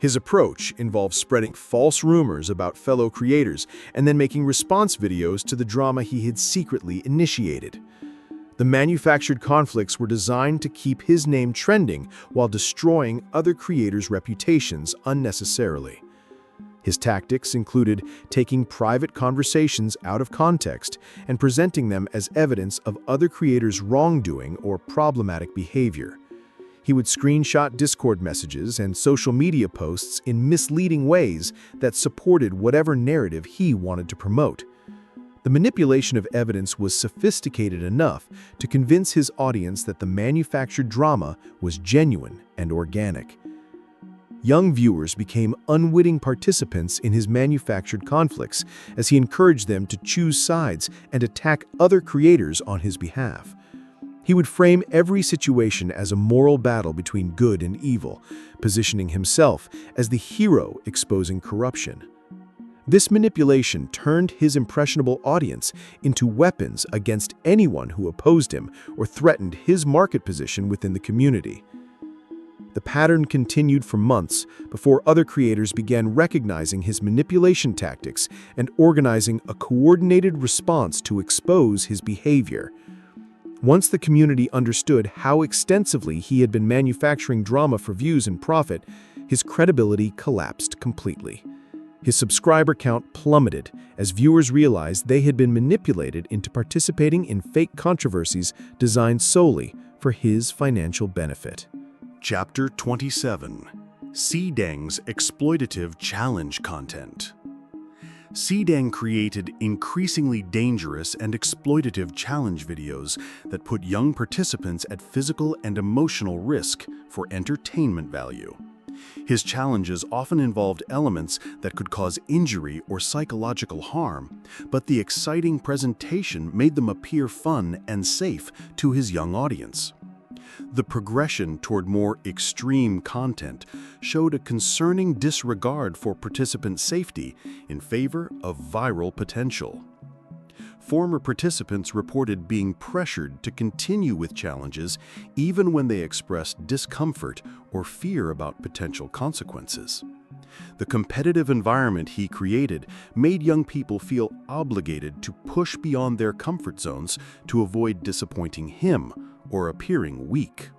A: His approach involved spreading false rumors about fellow creators and then making response videos to the drama he had secretly initiated. The manufactured conflicts were designed to keep his name trending while destroying other creators' reputations unnecessarily. His tactics included taking private conversations out of context and presenting them as evidence of other creators' wrongdoing or problematic behavior. He would screenshot Discord messages and social media posts in misleading ways that supported whatever narrative he wanted to promote. The manipulation of evidence was sophisticated enough to convince his audience that the manufactured drama was genuine and organic. Young viewers became unwitting participants in his manufactured conflicts as he encouraged them to choose sides and attack other creators on his behalf. He would frame every situation as a moral battle between good and evil, positioning himself as the hero exposing corruption. This manipulation turned his impressionable audience into weapons against anyone who opposed him or threatened his market position within the community. The pattern continued for months before other creators began recognizing his manipulation tactics and organizing a coordinated response to expose his behavior. Once the community understood how extensively he had been manufacturing drama for views and profit, his credibility collapsed completely. His subscriber count plummeted as viewers realized they had been manipulated into participating in fake controversies designed solely for his financial benefit.
C: Chapter 27: Sedang's Exploitative Challenge Content. Sedang created increasingly dangerous and exploitative challenge videos that put young participants at physical and emotional risk for entertainment value. His challenges often involved elements that could cause injury or psychological harm, but the exciting presentation made them appear fun and safe to his young audience. The progression toward more extreme content showed a concerning disregard for participant safety in favor of viral potential. Former participants reported being pressured to continue with challenges even when they expressed discomfort or fear about potential consequences. The competitive environment he created made young people feel obligated to push beyond their comfort zones to avoid disappointing him or appearing weak.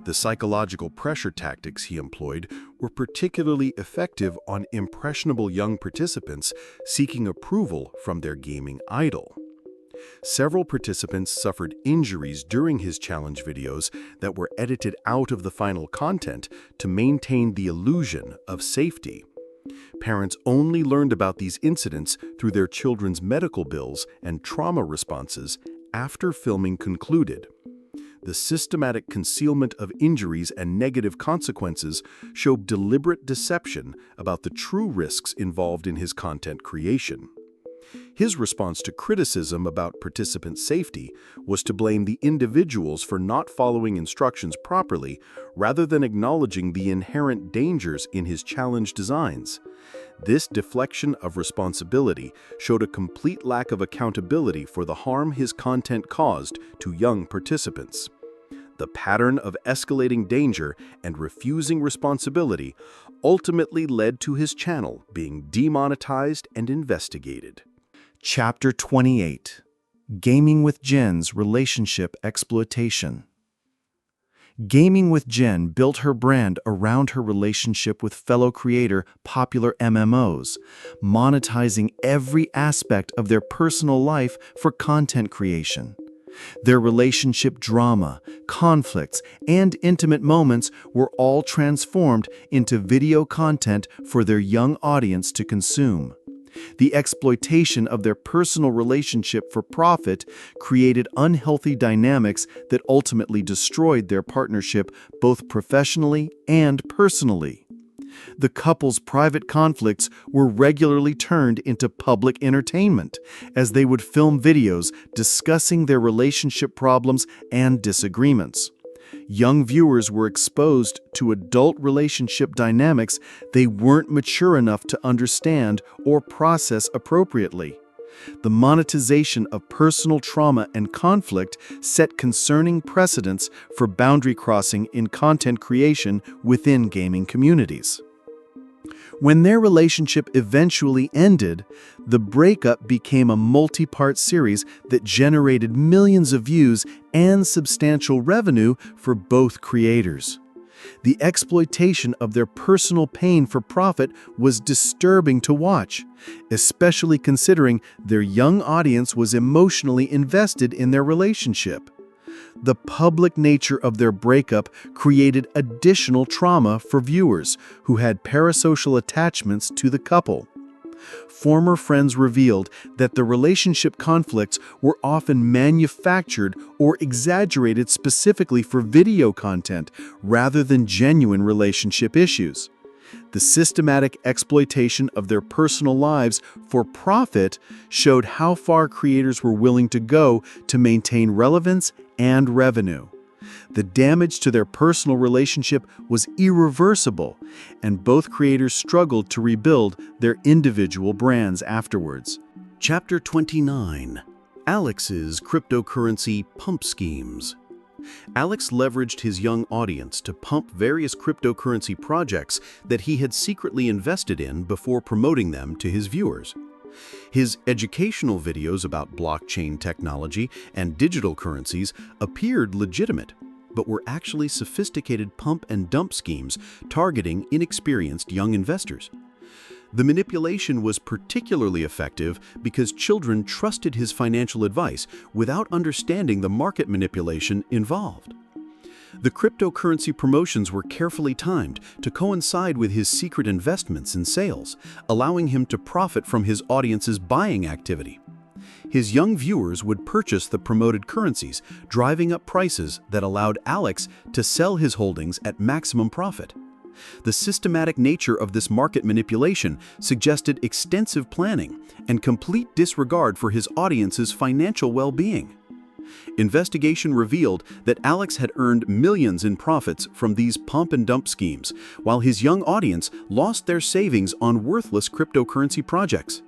C: The psychological pressure tactics he employed were particularly effective on impressionable young participants seeking approval from their gaming idol. Several participants suffered injuries during his challenge videos that were edited out of the final content to maintain the illusion of safety. Parents only learned about these incidents through their children's medical bills and trauma responses after filming concluded. The systematic concealment of injuries and negative consequences showed deliberate deception about the true risks involved in his content creation. His response to criticism about participant safety was to blame the individuals for not following instructions properly rather than acknowledging the inherent dangers in his challenge designs. This deflection of responsibility showed a complete lack of accountability for the harm his content caused to young participants. The pattern of escalating danger and refusing responsibility ultimately led to his channel being demonetized and investigated.
D: Chapter 28: Gaming with Jen's Relationship Exploitation. Gaming with Jen built her brand around her relationship with fellow creator Popular MMOs, monetizing every aspect of their personal life for content creation. Their relationship drama, conflicts, and intimate moments were all transformed into video content for their young audience to consume. The exploitation of their personal relationship for profit created unhealthy dynamics that ultimately destroyed their partnership both professionally and personally. The couple's private conflicts were regularly turned into public entertainment, as they would film videos discussing their relationship problems and disagreements. Young viewers were exposed to adult relationship dynamics they weren't mature enough to understand or process appropriately. The monetization of personal trauma and conflict set concerning precedents for boundary crossing in content creation within gaming communities. When their relationship eventually ended, the breakup became a multi-part series that generated millions of views and substantial revenue for both creators. The exploitation of their personal pain for profit was disturbing to watch, especially considering their young audience was emotionally invested in their relationship. The public nature of their breakup created additional trauma for viewers who had parasocial attachments to the couple. Former friends revealed that the relationship conflicts were often manufactured or exaggerated specifically for video content rather than genuine relationship issues. The systematic exploitation of their personal lives for profit showed how far creators were willing to go to maintain relevance and revenue. The damage to their personal relationship was irreversible, and both creators struggled to rebuild their individual brands afterwards.
C: Chapter 29: Alex's Cryptocurrency Pump Schemes. Alex leveraged his young audience to pump various cryptocurrency projects that he had secretly invested in before promoting them to his viewers. His educational videos about blockchain technology and digital currencies appeared legitimate, but were actually sophisticated pump and dump schemes targeting inexperienced young investors. The manipulation was particularly effective because children trusted his financial advice without understanding the market manipulation involved. The cryptocurrency promotions were carefully timed to coincide with his secret investments and sales, allowing him to profit from his audience's buying activity. His young viewers would purchase the promoted currencies, driving up prices that allowed Alex to sell his holdings at maximum profit. The systematic nature of this market manipulation suggested extensive planning and complete disregard for his audience's financial well-being. Investigation revealed that Alex had earned millions in profits from these pump and dump schemes, while his young audience lost their savings on worthless cryptocurrency projects.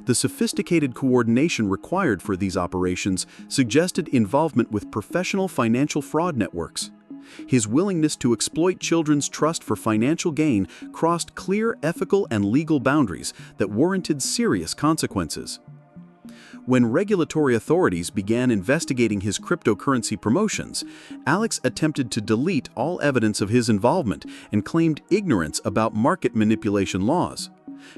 C: The sophisticated coordination required for these operations suggested involvement with professional financial fraud networks. His willingness to exploit children's trust for financial gain crossed clear ethical and legal boundaries that warranted serious consequences. When regulatory authorities began investigating his cryptocurrency promotions, Alex attempted to delete all evidence of his involvement and claimed ignorance about market manipulation laws.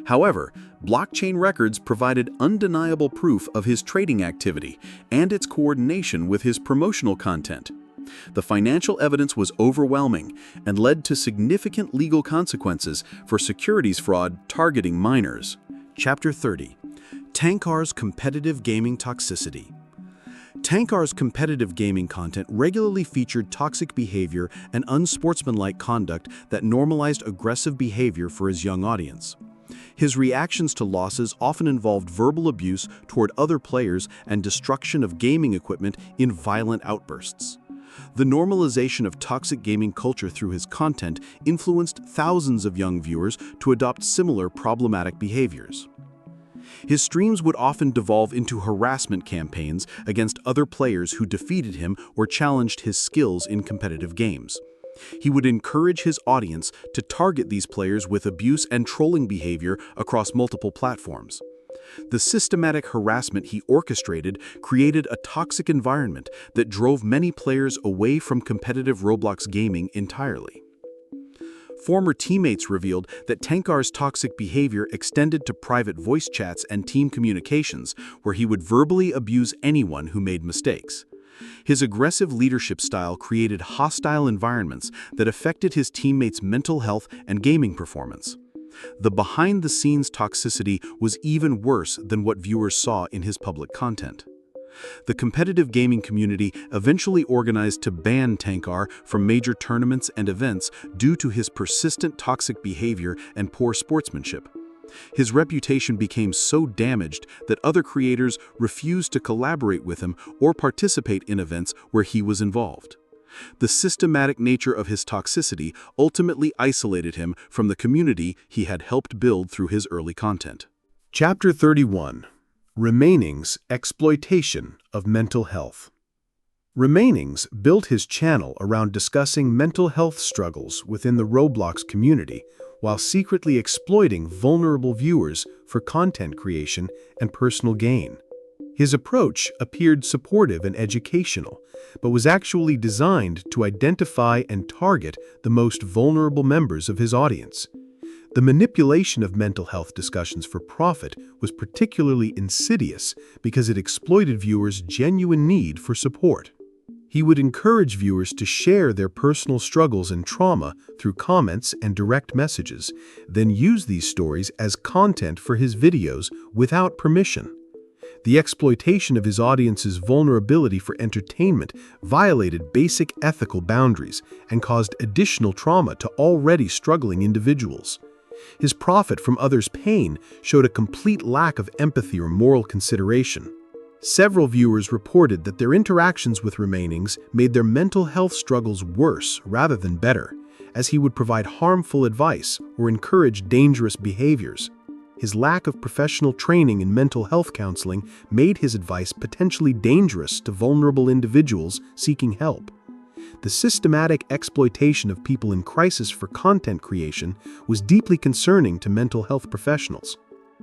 C: However, blockchain records provided undeniable proof of his trading activity and its coordination with his promotional content. The financial evidence was overwhelming and led to significant legal consequences for securities fraud targeting minors.
A: Chapter 30: Tankar's Competitive Gaming Toxicity. Tankar's competitive gaming content regularly featured toxic behavior and unsportsmanlike conduct that normalized aggressive behavior for his young audience. His reactions to losses often involved verbal abuse toward other players and destruction of gaming equipment in violent outbursts. The normalization of toxic gaming culture through his content influenced thousands of young viewers to adopt similar problematic behaviors. His streams would often devolve into harassment campaigns against other players who defeated him or challenged his skills in competitive games. He would encourage his audience to target these players with abuse and trolling behavior across multiple platforms. The systematic harassment he orchestrated created a toxic environment that drove many players away from competitive Roblox gaming entirely. Former teammates revealed that Tankar's toxic behavior extended to private voice chats and team communications, where he would verbally abuse anyone who made mistakes. His aggressive leadership style created hostile environments that affected his teammates' mental health and gaming performance. The behind-the-scenes toxicity was even worse than what viewers saw in his public content. The competitive gaming community eventually organized to ban Tankar from major tournaments and events due to his persistent toxic behavior and poor sportsmanship. His reputation became so damaged that other creators refused to collaborate with him or participate in events where he was involved. The systematic nature of his toxicity ultimately isolated him from the community he had helped build through his early content.
C: Chapter 31: Remaining's Exploitation of Mental Health. Remainings built his channel around discussing mental health struggles within the Roblox community while secretly exploiting vulnerable viewers for content creation and personal gain. His approach appeared supportive and educational, but was actually designed to identify and target the most vulnerable members of his audience. The manipulation of mental health discussions for profit was particularly insidious because it exploited viewers' genuine need for support. He would encourage viewers to share their personal struggles and trauma through comments and direct messages, then use these stories as content for his videos without permission. The exploitation of his audience's vulnerability for entertainment violated basic ethical boundaries and caused additional trauma to already struggling individuals. His profit from others' pain showed a complete lack of empathy or moral consideration.
A: Several viewers reported that their interactions with Remainings made their mental health struggles worse rather than better, as he would provide harmful advice or encourage dangerous behaviors. His lack of professional training in mental health counseling made his advice potentially dangerous to vulnerable individuals seeking help. The systematic exploitation of people in crisis for content creation was deeply concerning to mental health professionals.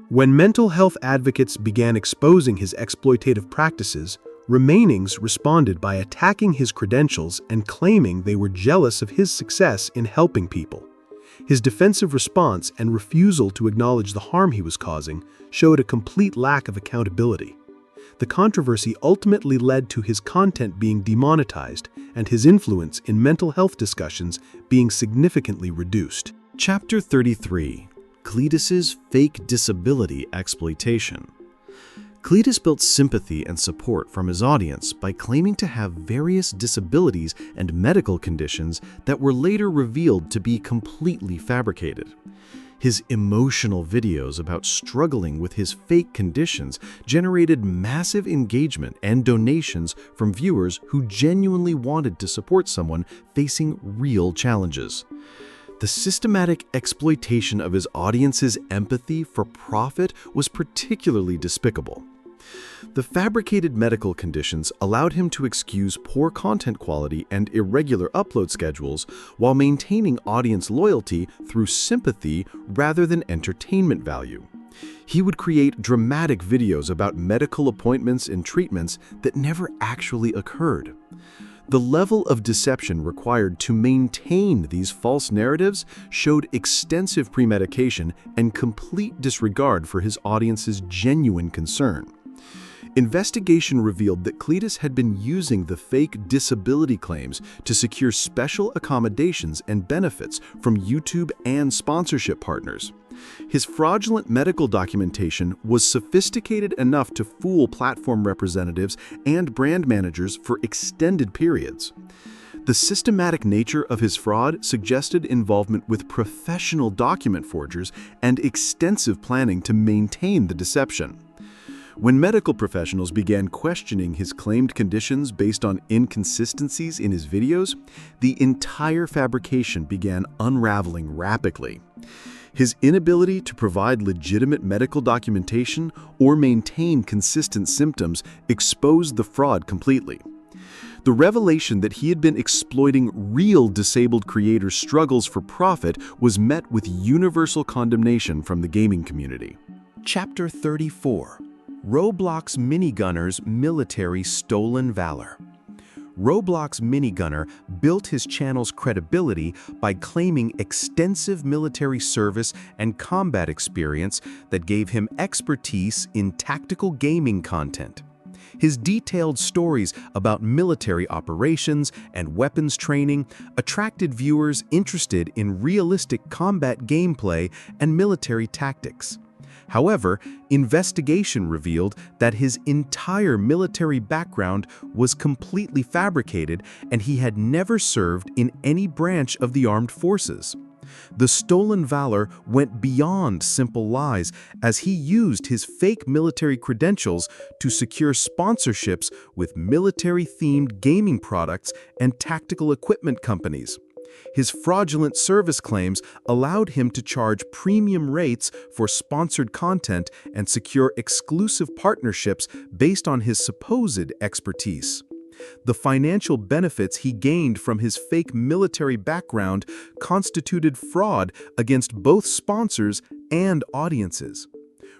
A: When mental health advocates began exposing his exploitative practices, Remainings responded by attacking his credentials and claiming they were jealous of his success in helping people. His defensive response and refusal to acknowledge the harm he was causing showed a complete lack of accountability. The controversy ultimately led to his content being demonetized and his influence in mental health discussions being significantly reduced.
D: Chapter 33: Cletus's Fake Disability Exploitation. Cletus built sympathy and support from his audience by claiming to have various disabilities and medical conditions that were later revealed to be completely fabricated. His emotional videos about struggling with his fake conditions generated massive engagement and donations from viewers who genuinely wanted to support someone facing real challenges. The systematic exploitation of his audience's empathy for profit was particularly despicable. The fabricated medical conditions allowed him to excuse poor content quality and irregular upload schedules while maintaining audience loyalty through sympathy rather than entertainment value. He would create dramatic videos about medical appointments and treatments that never actually occurred. The level of deception required to maintain these false narratives showed extensive premeditation and complete disregard for his audience's genuine concern. Investigation revealed that Cletus had been using the fake disability claims to secure special accommodations and benefits from YouTube and sponsorship partners. His fraudulent medical documentation was sophisticated enough to fool platform representatives and brand managers for extended periods. The systematic nature of his fraud suggested involvement with professional document forgers and extensive planning to maintain the deception. When medical professionals began questioning his claimed conditions based on inconsistencies in his videos, the entire fabrication began unraveling rapidly. His inability to provide legitimate medical documentation or maintain consistent symptoms exposed the fraud completely. The revelation that he had been exploiting real disabled creators' struggles for profit was met with universal condemnation from the gaming community.
A: Chapter 34: Roblox Minigunner's Military Stolen Valor. Roblox Minigunner built his channel's credibility by claiming extensive military service and combat experience that gave him expertise in tactical gaming content. His detailed stories about military operations and weapons training attracted viewers interested in realistic combat gameplay and military tactics. However, investigation revealed that his entire military background was completely fabricated and he had never served in any branch of the armed forces. The stolen valor went beyond simple lies as he used his fake military credentials to secure sponsorships with military-themed gaming products and tactical equipment companies. His fraudulent service claims allowed him to charge premium rates for sponsored content and secure exclusive partnerships based on his supposed expertise. The financial benefits he gained from his fake military background constituted fraud against both sponsors and audiences.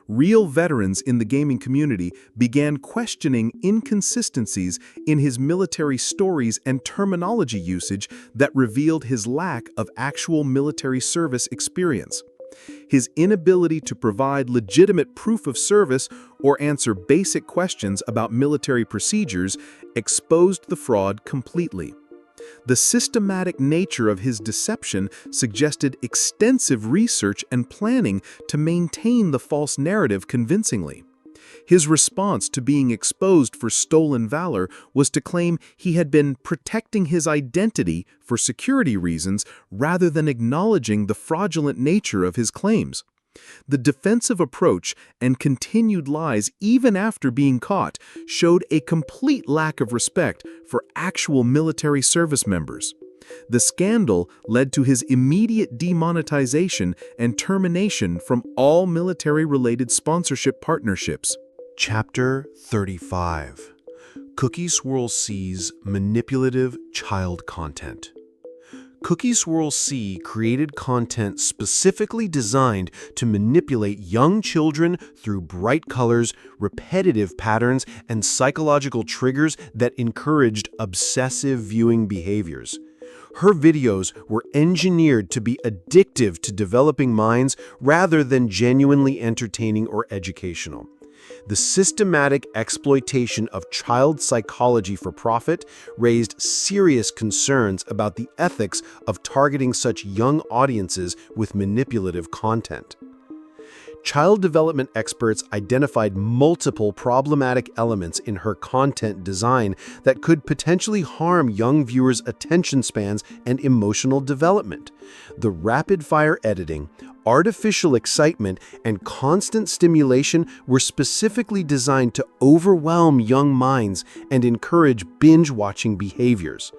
A: Real veterans in the gaming community began questioning inconsistencies in his military stories and terminology usage that revealed his lack of actual military service experience. His inability to provide legitimate proof of service or answer basic questions about military procedures exposed the fraud completely. The systematic nature of his deception suggested extensive research and planning to maintain the false narrative convincingly. His response to being exposed for stolen valor was to claim he had been protecting his identity for security reasons rather than acknowledging the fraudulent nature of his claims. The defensive approach and continued lies even after being caught showed a complete lack of respect for actual military service members. The scandal led to his immediate demonetization and termination from all military-related sponsorship partnerships.
C: Chapter 35. Cookie Swirl C's Manipulative Child Content. Cookie Swirl C created content specifically designed to manipulate young children through bright colors, repetitive patterns, and psychological triggers that encouraged obsessive viewing behaviors. Her videos were engineered to be addictive to developing minds rather than genuinely entertaining or educational. The systematic exploitation of child psychology for profit raised serious concerns about the ethics of targeting such young audiences with manipulative content. Child development experts identified multiple problematic elements in her content design that could potentially harm young viewers' attention spans and emotional development. The rapid-fire editing, artificial excitement, and constant stimulation were specifically designed to overwhelm young minds and encourage binge-watching behaviors.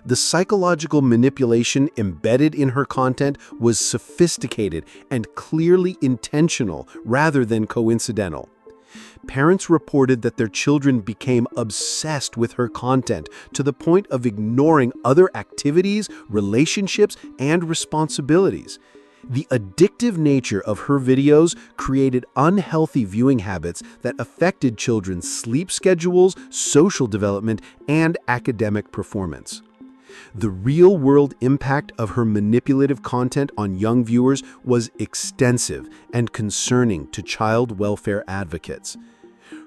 C: The psychological manipulation embedded in her content was sophisticated and clearly intentional rather than coincidental. Parents reported that their children became obsessed with her content to the point of ignoring other activities, relationships, and responsibilities. The addictive nature of her videos created unhealthy viewing habits that affected children's sleep schedules, social development, and academic performance. The real-world impact of her manipulative content on young viewers was extensive and concerning to child welfare advocates.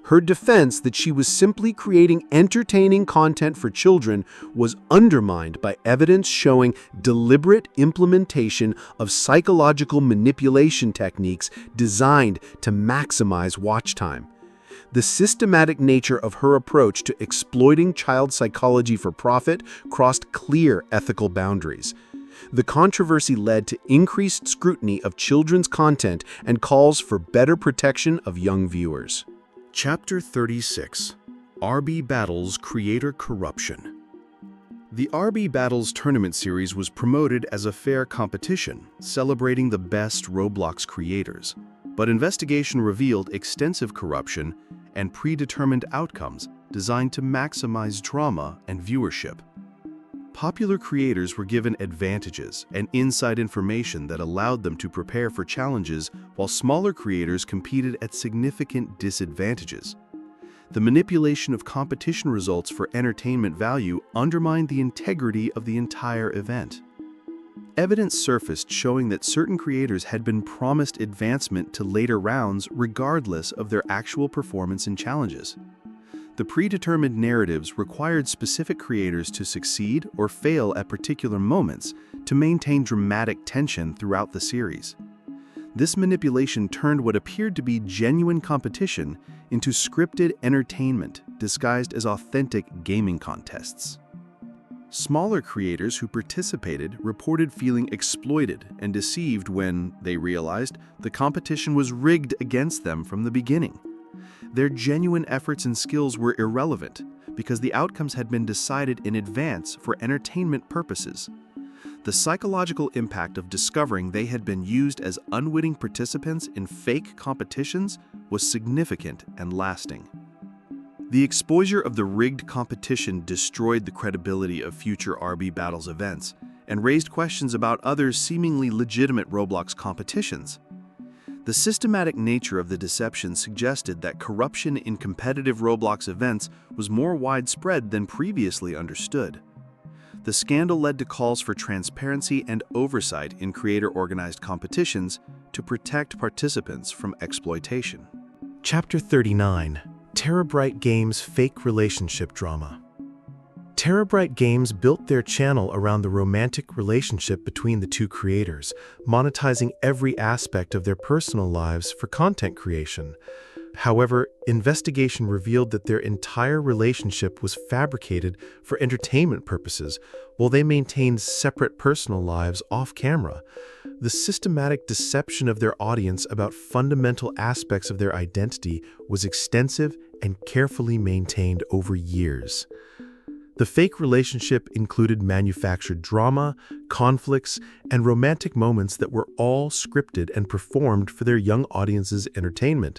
C: Her defense that she was simply creating entertaining content for children was undermined by evidence showing deliberate implementation of psychological manipulation techniques designed to maximize watch time. The systematic nature of her approach to exploiting child psychology for profit crossed clear ethical boundaries. The controversy led to increased scrutiny of children's content and calls for better protection of young viewers.
A: Chapter 36. RB Battles Creator Corruption. The RB Battles tournament series was promoted as a fair competition, celebrating the best Roblox creators. But investigation revealed extensive corruption and predetermined outcomes designed to maximize drama and viewership. Popular creators were given advantages and inside information that allowed them to prepare for challenges, while smaller creators competed at significant disadvantages. The manipulation of competition results for entertainment value undermined the integrity of the entire event. Evidence surfaced showing that certain creators had been promised advancement to later rounds regardless of their actual performance in challenges. The predetermined narratives required specific creators to succeed or fail at particular moments to maintain dramatic tension throughout the series. This manipulation turned what appeared to be genuine competition into scripted entertainment disguised as authentic gaming contests. Smaller creators who participated reported feeling exploited and deceived when they realized the competition was rigged against them from the beginning. Their genuine efforts and skills were irrelevant because the outcomes had been decided in advance for entertainment purposes. The psychological impact of discovering they had been used as unwitting participants in fake competitions was significant and lasting. The exposure of the rigged competition destroyed the credibility of future RB Battles events and raised questions about other seemingly legitimate Roblox competitions. The systematic nature of the deception suggested that corruption in competitive Roblox events was more widespread than previously understood. The scandal led to calls for transparency and oversight in creator-organized competitions to protect participants from exploitation.
D: Chapter 39. Terabyte Games Fake Relationship Drama. Terabyte Games built their channel around the romantic relationship between the two creators, monetizing every aspect of their personal lives for content creation. However, investigation revealed that their entire relationship was fabricated for entertainment purposes, while they maintained separate personal lives off camera.
A: The systematic deception of their audience about fundamental aspects of their identity was extensive and carefully maintained over years. The fake relationship included manufactured drama, conflicts, and romantic moments that were all scripted and performed for their young audience's entertainment.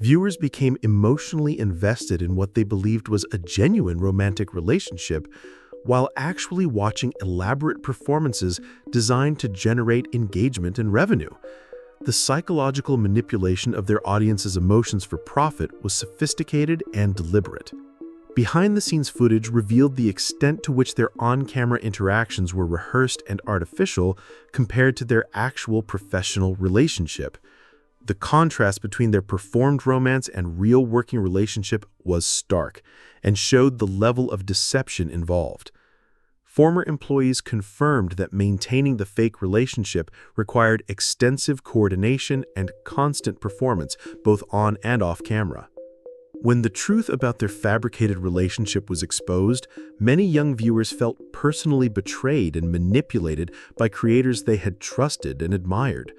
A: Viewers became emotionally invested in what they believed was a genuine romantic relationship, while actually watching elaborate performances designed to generate engagement and revenue. The psychological manipulation of their audience's emotions for profit was sophisticated and deliberate. Behind-the-scenes footage revealed the extent to which their on-camera interactions were rehearsed and artificial compared to their actual professional relationship. The contrast between their performed romance and real working relationship was stark and showed the level of deception involved. Former employees confirmed that maintaining the fake relationship required extensive coordination and constant performance, both on and off camera. When the truth about their fabricated relationship was exposed, many young viewers felt personally betrayed and manipulated by creators they had trusted and admired.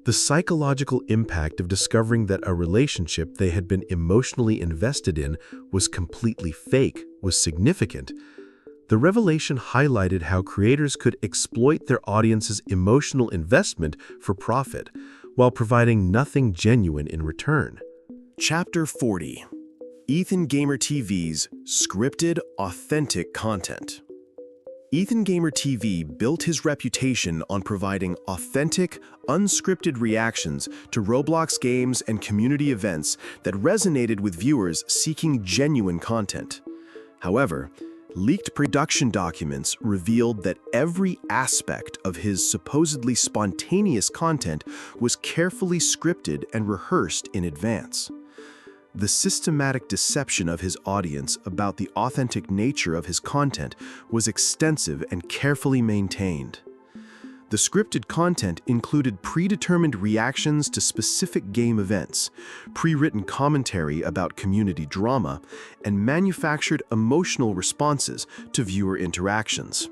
A: The psychological impact of discovering that a relationship they had been emotionally invested in was completely fake was significant. The revelation highlighted how creators could exploit their audience's emotional investment for profit, while providing nothing genuine in return.
C: Chapter 40. Ethan Gamer TV's Scripted, Authentic Content. Ethan Gamer TV built his reputation on providing authentic, unscripted reactions to Roblox games and community events that resonated with viewers seeking genuine content. However, leaked production documents revealed that every aspect of his supposedly spontaneous content was carefully scripted and rehearsed in advance. The systematic deception of his audience about the authentic nature of his content was extensive and carefully maintained. The scripted content included predetermined reactions to specific game events, pre-written commentary about community drama, and manufactured emotional responses to viewer interactions.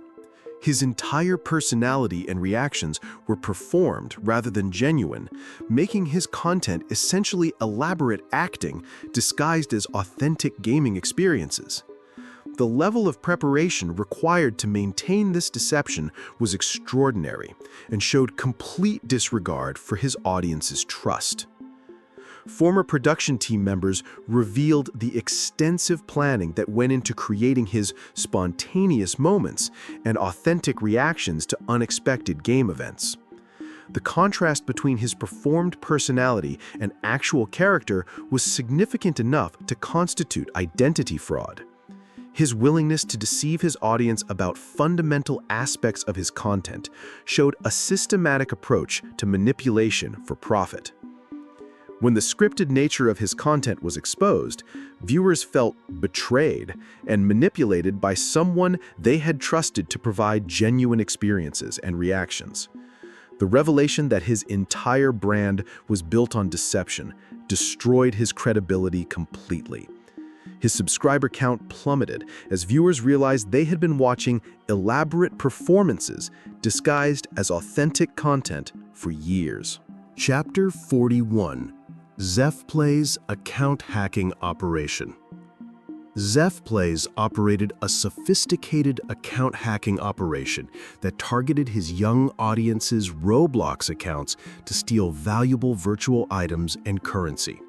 C: His entire personality and reactions were performed rather than genuine, making his content essentially elaborate acting disguised as authentic gaming experiences. The level of preparation required to maintain this deception was extraordinary and showed complete disregard for his audience's trust. Former production team members revealed the extensive planning that went into creating his spontaneous moments and authentic reactions to unexpected game events. The contrast between his performed personality and actual character was significant enough to constitute identity fraud. His willingness to deceive his audience about fundamental aspects of his content showed a systematic approach to manipulation for profit. When the scripted nature of his content was exposed, viewers felt betrayed and manipulated by someone they had trusted to provide genuine experiences and reactions. The revelation that his entire brand was built on deception destroyed his credibility completely. His subscriber count plummeted as viewers realized they had been watching elaborate performances disguised as authentic content for years. Chapter 41. Zeph Plays Account Hacking Operation. Zeph Plays operated a sophisticated account hacking operation that targeted his young audience's Roblox accounts to steal valuable virtual items and currency.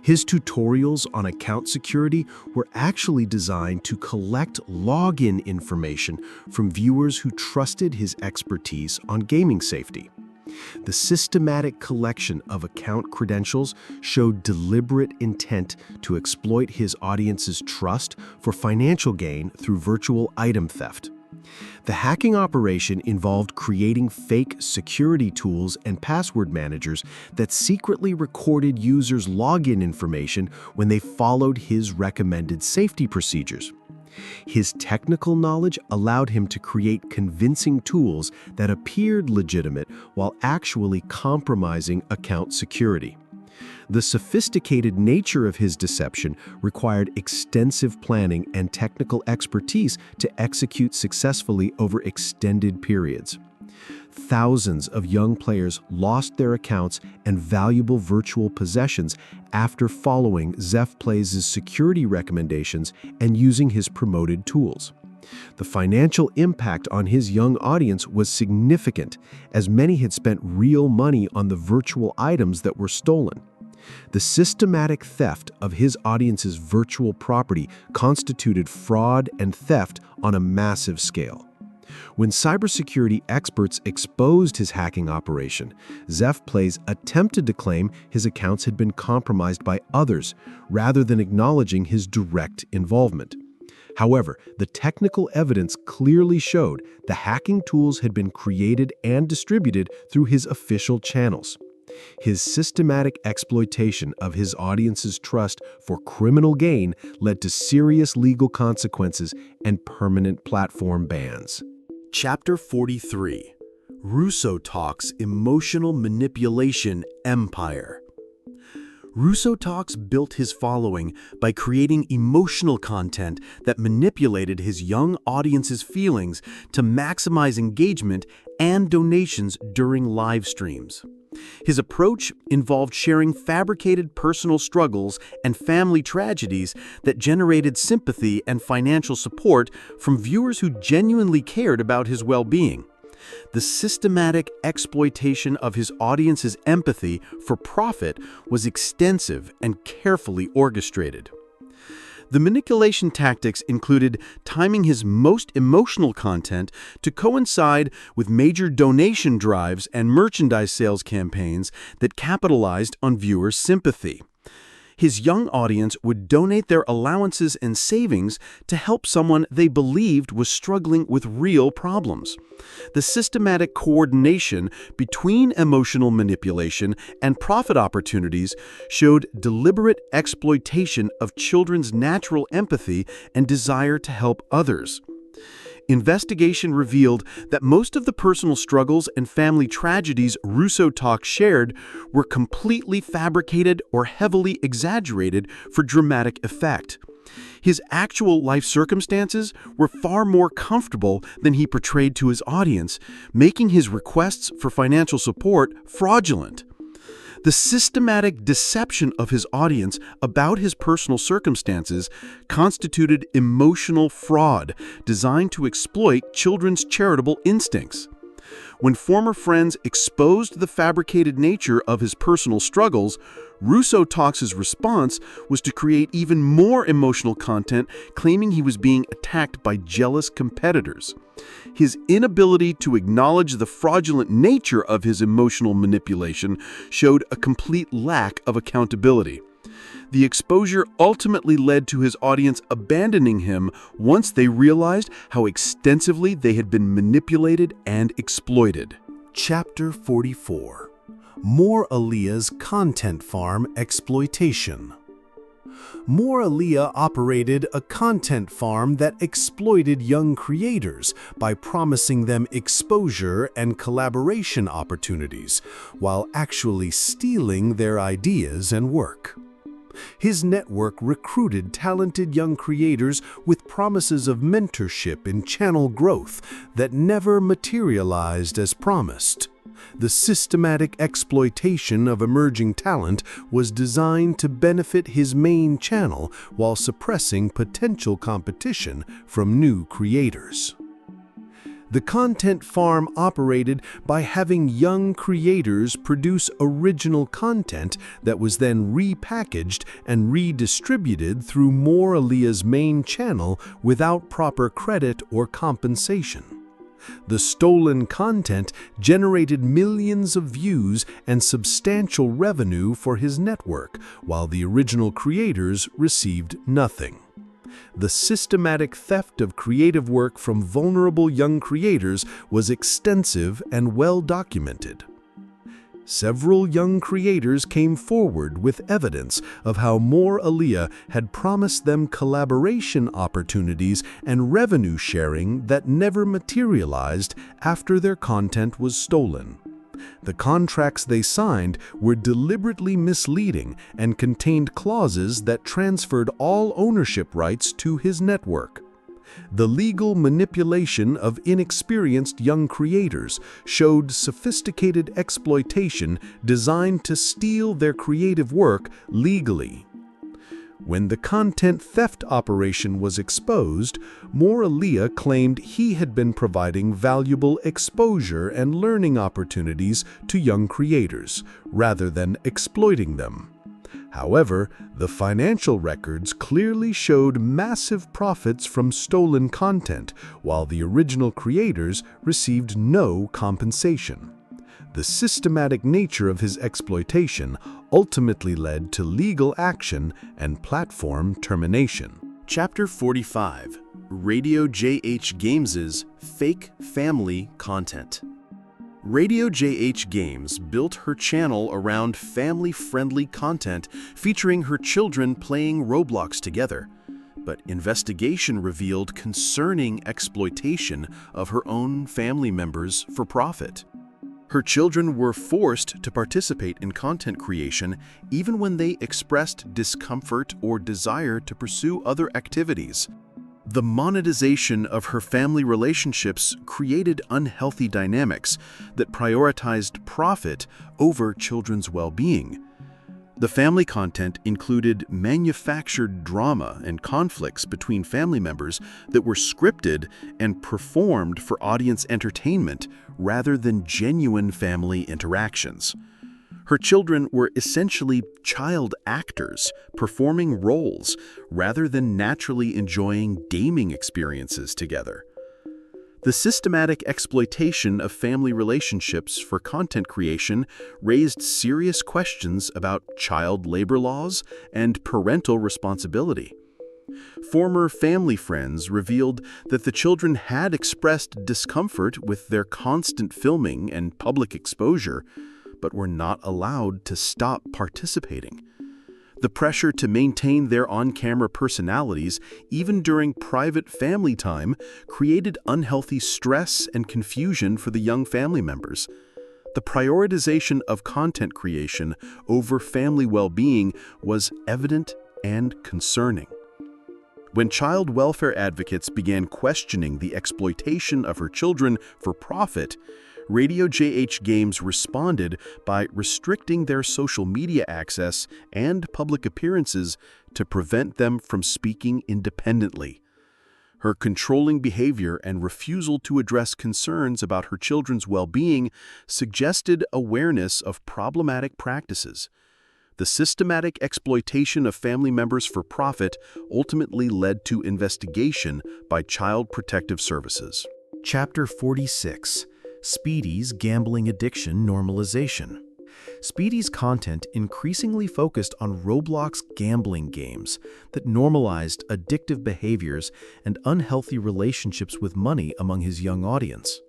C: His tutorials on account security were actually designed to collect login information from viewers who trusted his expertise on gaming safety. The systematic collection of account credentials showed deliberate intent to exploit his audience's trust for financial gain through virtual item theft. The hacking operation involved creating fake security tools and password managers that secretly recorded users' login information when they followed his recommended safety procedures. His technical knowledge allowed him to create convincing tools that appeared legitimate while actually compromising account security. The sophisticated nature of his deception required extensive planning and technical expertise to execute successfully over extended periods.
D: Thousands of young players lost their accounts and valuable virtual possessions after following Zeph Plays' security recommendations and using his promoted tools. The financial impact on his young audience was significant, as many had spent real money on the virtual items that were stolen. The systematic theft of his audience's virtual property constituted fraud and theft on a massive scale. When cybersecurity experts exposed his hacking operation, Zeph Plays attempted to claim his accounts had been compromised by others, rather than acknowledging his direct involvement. However, the technical evidence clearly showed the hacking tools had been created and distributed through his official channels. His systematic exploitation of his audience's trust for criminal gain led to serious legal consequences and permanent platform bans.
C: Chapter 43. Russo Talks Emotional Manipulation Empire. Russo Talks built his following by creating emotional content that manipulated his young audience's feelings to maximize engagement and donations during live streams. His approach involved sharing fabricated personal struggles and family tragedies that generated sympathy and financial support from viewers who genuinely cared about his well-being. The systematic exploitation of his audience's empathy for profit was extensive and carefully orchestrated. The manipulation tactics included timing his most emotional content to coincide with major donation drives and merchandise sales campaigns that capitalized on viewers' sympathy. His young audience would donate their allowances and savings to help someone they believed was struggling with real problems. The systematic coordination between emotional manipulation and profit opportunities showed deliberate exploitation of children's natural empathy and desire to help others. Investigation revealed that most of the personal struggles and family tragedies Russo Talks shared were completely fabricated or heavily exaggerated for dramatic effect. His actual life circumstances were far more comfortable than he portrayed to his audience, making his requests for financial support fraudulent. The systematic deception of his audience about his personal circumstances constituted emotional fraud designed to exploit children's charitable instincts. When former friends exposed the fabricated nature of his personal struggles, Russo Talks' response was to create even more emotional content, claiming he was being attacked by jealous competitors. His inability to acknowledge the fraudulent nature of his emotional manipulation showed a complete lack of accountability. The exposure ultimately led to his audience abandoning him once they realized how extensively they had been manipulated and exploited.
A: Chapter 44. More Aaliyah's Content Farm Exploitation. More Aaliyah operated a content farm that exploited young creators by promising them exposure and collaboration opportunities, while actually stealing their ideas and work. His network recruited talented young creators with promises of mentorship and channel growth that never materialized as promised. The systematic exploitation of emerging talent was designed to benefit his main channel while suppressing potential competition from new creators. The content farm operated by having young creators produce original content that was then repackaged and redistributed through More Aaliyah's main channel without proper credit or compensation. The stolen content generated millions of views and substantial revenue for his network, while the original creators received nothing. The systematic theft of creative work from vulnerable young creators was extensive and well documented. Several young creators came forward with evidence of how More Aaliyah had promised them collaboration opportunities and revenue sharing that never materialized after their content was stolen. The contracts they signed were deliberately misleading and contained clauses that transferred all ownership rights to his network. The legal manipulation of inexperienced young creators showed sophisticated exploitation designed to steal their creative work legally. When the content theft operation was exposed, Moralia claimed he had been providing valuable exposure and learning opportunities to young creators, rather than exploiting them. However, the financial records clearly showed massive profits from stolen content, while the original creators received no compensation. The systematic nature of his exploitation ultimately led to legal action and platform termination.
C: Chapter 45: Radio JH Games' Fake Family Content. Radio JH Games built her channel around family-friendly content featuring her children playing Roblox together, but investigation revealed concerning exploitation of her own family members for profit. Her children were forced to participate in content creation even when they expressed discomfort or desire to pursue other activities. The monetization of her family relationships created unhealthy dynamics that prioritized profit over children's well-being. The family content included manufactured drama and conflicts between family members that were scripted and performed for audience entertainment rather than genuine family interactions. Her children were essentially child actors, performing roles rather than naturally enjoying gaming experiences together. The systematic exploitation of family relationships for content creation raised serious questions about child labor laws and parental responsibility. Former family friends revealed that the children had expressed discomfort with their constant filming and public exposure, but were not allowed to stop participating. The pressure to maintain their on-camera personalities, even during private family time, created unhealthy stress and confusion for the young family members. The prioritization of content creation over family well-being was evident and concerning. When child welfare advocates began questioning the exploitation of her children for profit, Radio JH Games responded by restricting their social media access and public appearances to prevent them from speaking independently. Her controlling behavior and refusal to address concerns about her children's well-being suggested awareness of problematic practices. The systematic exploitation of family members for profit ultimately led to investigation by Child Protective Services.
D: Chapter 46: Speedy's Gambling Addiction Normalization. Speedy's content increasingly focused on Roblox gambling games that normalized addictive behaviors and unhealthy relationships with money among his young audience.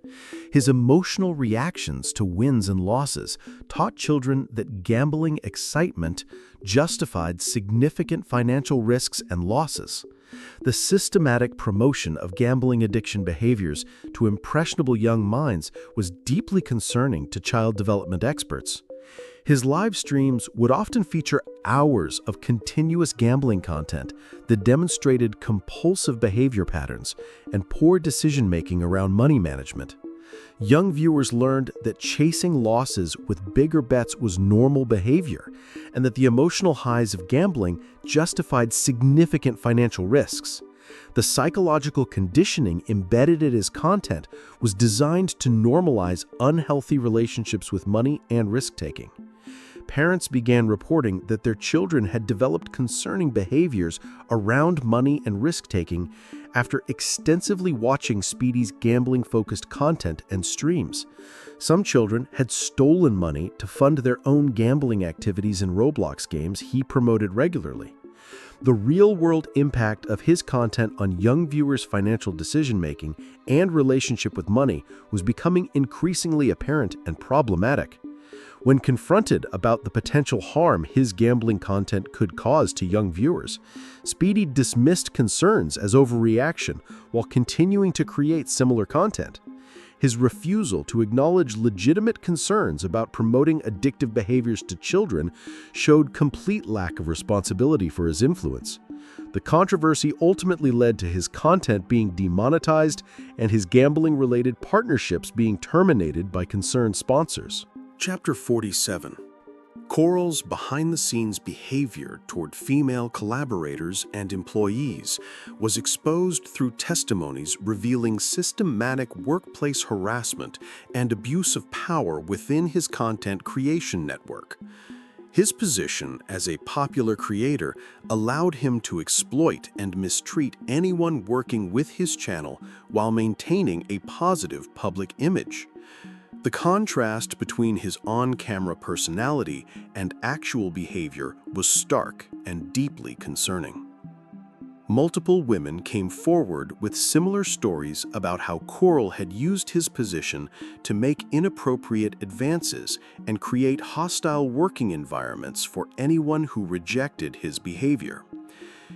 D: His emotional reactions to wins and losses taught children that gambling excitement justified significant financial risks and losses. The systematic promotion of gambling addiction behaviors to impressionable young minds was deeply concerning to child development experts. His live streams would often feature hours of continuous gambling content that demonstrated compulsive behavior patterns and poor decision-making around money management. Young viewers learned that chasing losses with bigger bets was normal behavior, and that the emotional highs of gambling justified significant financial risks. The psychological conditioning embedded in his content was designed to normalize unhealthy relationships with money and risk-taking. Parents began reporting that their children had developed concerning behaviors around money and risk-taking after extensively watching Speedy's gambling-focused content and streams. Some children had stolen money to fund their own gambling activities in Roblox games he promoted regularly. The real-world impact of his content on young viewers' financial decision-making and relationship with money was becoming increasingly apparent and problematic. When confronted about the potential harm his gambling content could cause to young viewers, Speedy dismissed concerns as overreaction while continuing to create similar content.
C: His refusal to acknowledge legitimate concerns about promoting addictive behaviors to children showed complete lack of responsibility for his influence. The controversy ultimately led to his content being demonetized and his gambling-related partnerships being terminated by concerned sponsors.
A: Chapter 47. Coral's behind-the-scenes behavior toward female collaborators and employees was exposed through testimonies revealing systematic workplace harassment and abuse of power within his content creation network. His position as a popular creator allowed him to exploit and mistreat anyone working with his channel while maintaining a positive public image. The contrast between his on-camera personality and actual behavior was stark and deeply concerning. Multiple women came forward with similar stories about how Coral had used his position to make inappropriate advances and create hostile working environments for anyone who rejected his behavior.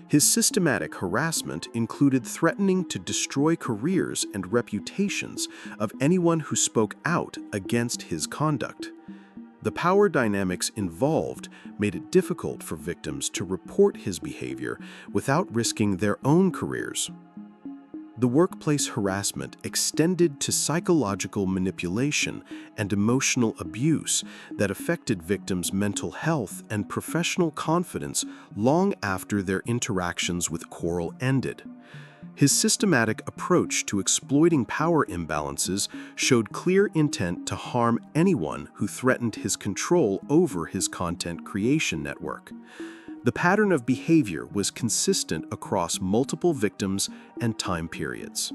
A: His systematic harassment included threatening to destroy careers and reputations of anyone who spoke out against his conduct. The power dynamics involved made it difficult for victims to report his behavior without risking their own careers. The workplace harassment extended to psychological manipulation and emotional abuse that affected victims' mental health and professional confidence long after their interactions with Coral ended. His systematic approach to exploiting power imbalances showed clear intent to harm anyone who threatened his control over his content creation network. The pattern of behavior was consistent across multiple victims and time periods.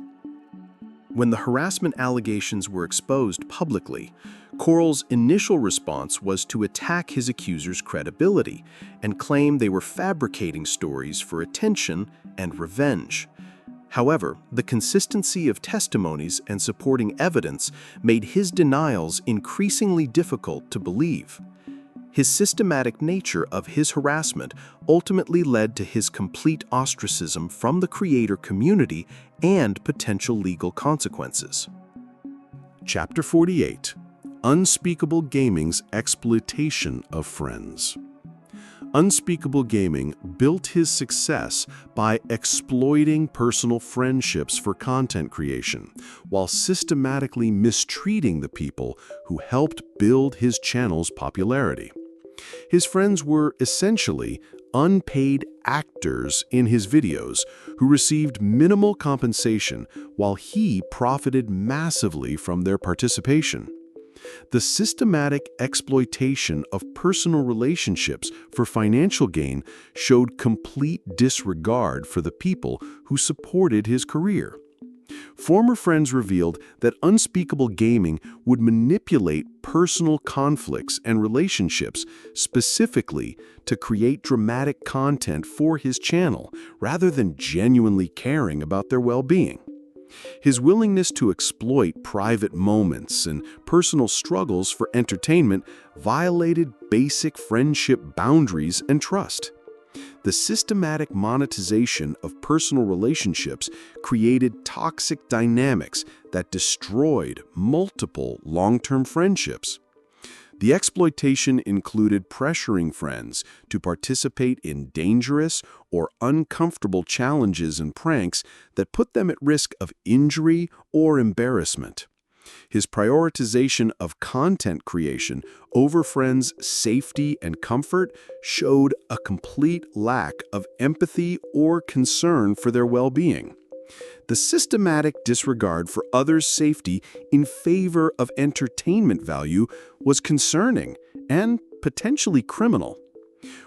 A: When the harassment allegations were exposed publicly, Coral's initial response was to attack his accusers' credibility and claim they were fabricating stories for attention and revenge. However, the consistency of testimonies and supporting evidence made his denials increasingly difficult to believe. His systematic nature of his harassment ultimately led to his complete ostracism from the creator community and potential legal consequences.
C: Chapter 48. Unspeakable Gaming's Exploitation of Friends. Unspeakable Gaming built his success by exploiting personal friendships for content creation, while systematically mistreating the people who helped build his channel's popularity. His friends were essentially unpaid actors in his videos who received minimal compensation while he profited massively from their participation. The systematic exploitation of personal relationships for financial gain showed complete disregard for the people who supported his career. Former friends revealed that Unspeakable Gaming would manipulate personal conflicts and relationships specifically to create dramatic content for his channel rather than genuinely caring about their well-being. His willingness to exploit private moments and personal struggles for entertainment violated basic friendship boundaries and trust. The systematic monetization of personal relationships created toxic dynamics that destroyed multiple long-term friendships. The exploitation included pressuring friends to participate in dangerous or uncomfortable challenges and pranks that put them at risk of injury or embarrassment. His prioritization of content creation over friends' safety and comfort showed a complete lack of empathy or concern for their well-being. The systematic disregard for others' safety in favor of entertainment value was concerning and potentially criminal.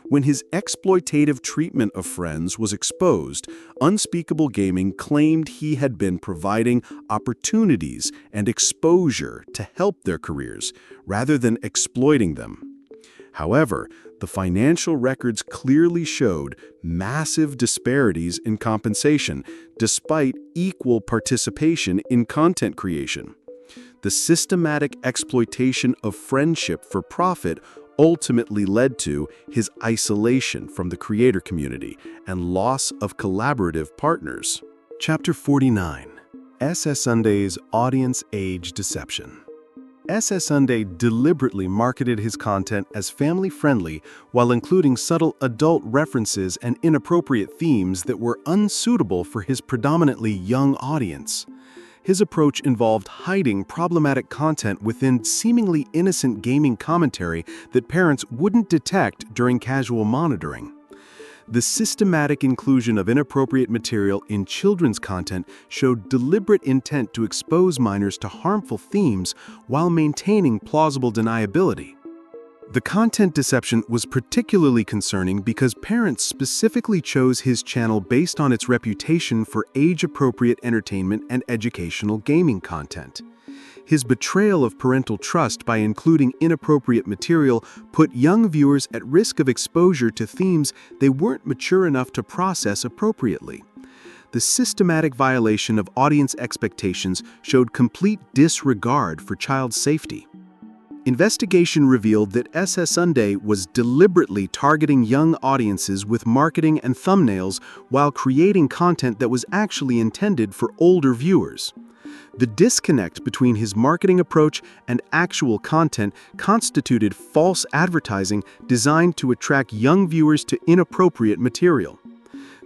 C: When his exploitative treatment of friends was exposed, Unspeakable Gaming claimed he had been providing opportunities and exposure to help their careers, rather than exploiting them. However, the financial records clearly showed massive disparities in compensation, despite equal participation in content creation. The systematic exploitation of friendship for profit ultimately led to his isolation from the creator community and loss of collaborative partners. Chapter 49. SS Sunday's audience age deception. SS Sunday deliberately marketed his content as family-friendly while including subtle adult references and inappropriate themes that were unsuitable for his predominantly young audience. His approach involved hiding problematic content within seemingly innocent gaming commentary that parents wouldn't detect during casual monitoring. The systematic inclusion of inappropriate material in children's content showed deliberate intent to expose minors to harmful themes while maintaining plausible deniability. The content deception was particularly concerning because parents specifically chose his channel based on its reputation for age-appropriate entertainment and educational gaming content. His betrayal of parental trust by including inappropriate material put young viewers at risk of exposure to themes they weren't mature enough to process appropriately. The systematic violation of audience expectations showed complete disregard for child safety. Investigation revealed that SS Sunday was deliberately targeting young audiences with marketing and thumbnails while creating content that was actually intended for older viewers. The disconnect between his marketing approach and actual content constituted false advertising designed to attract young viewers to inappropriate material.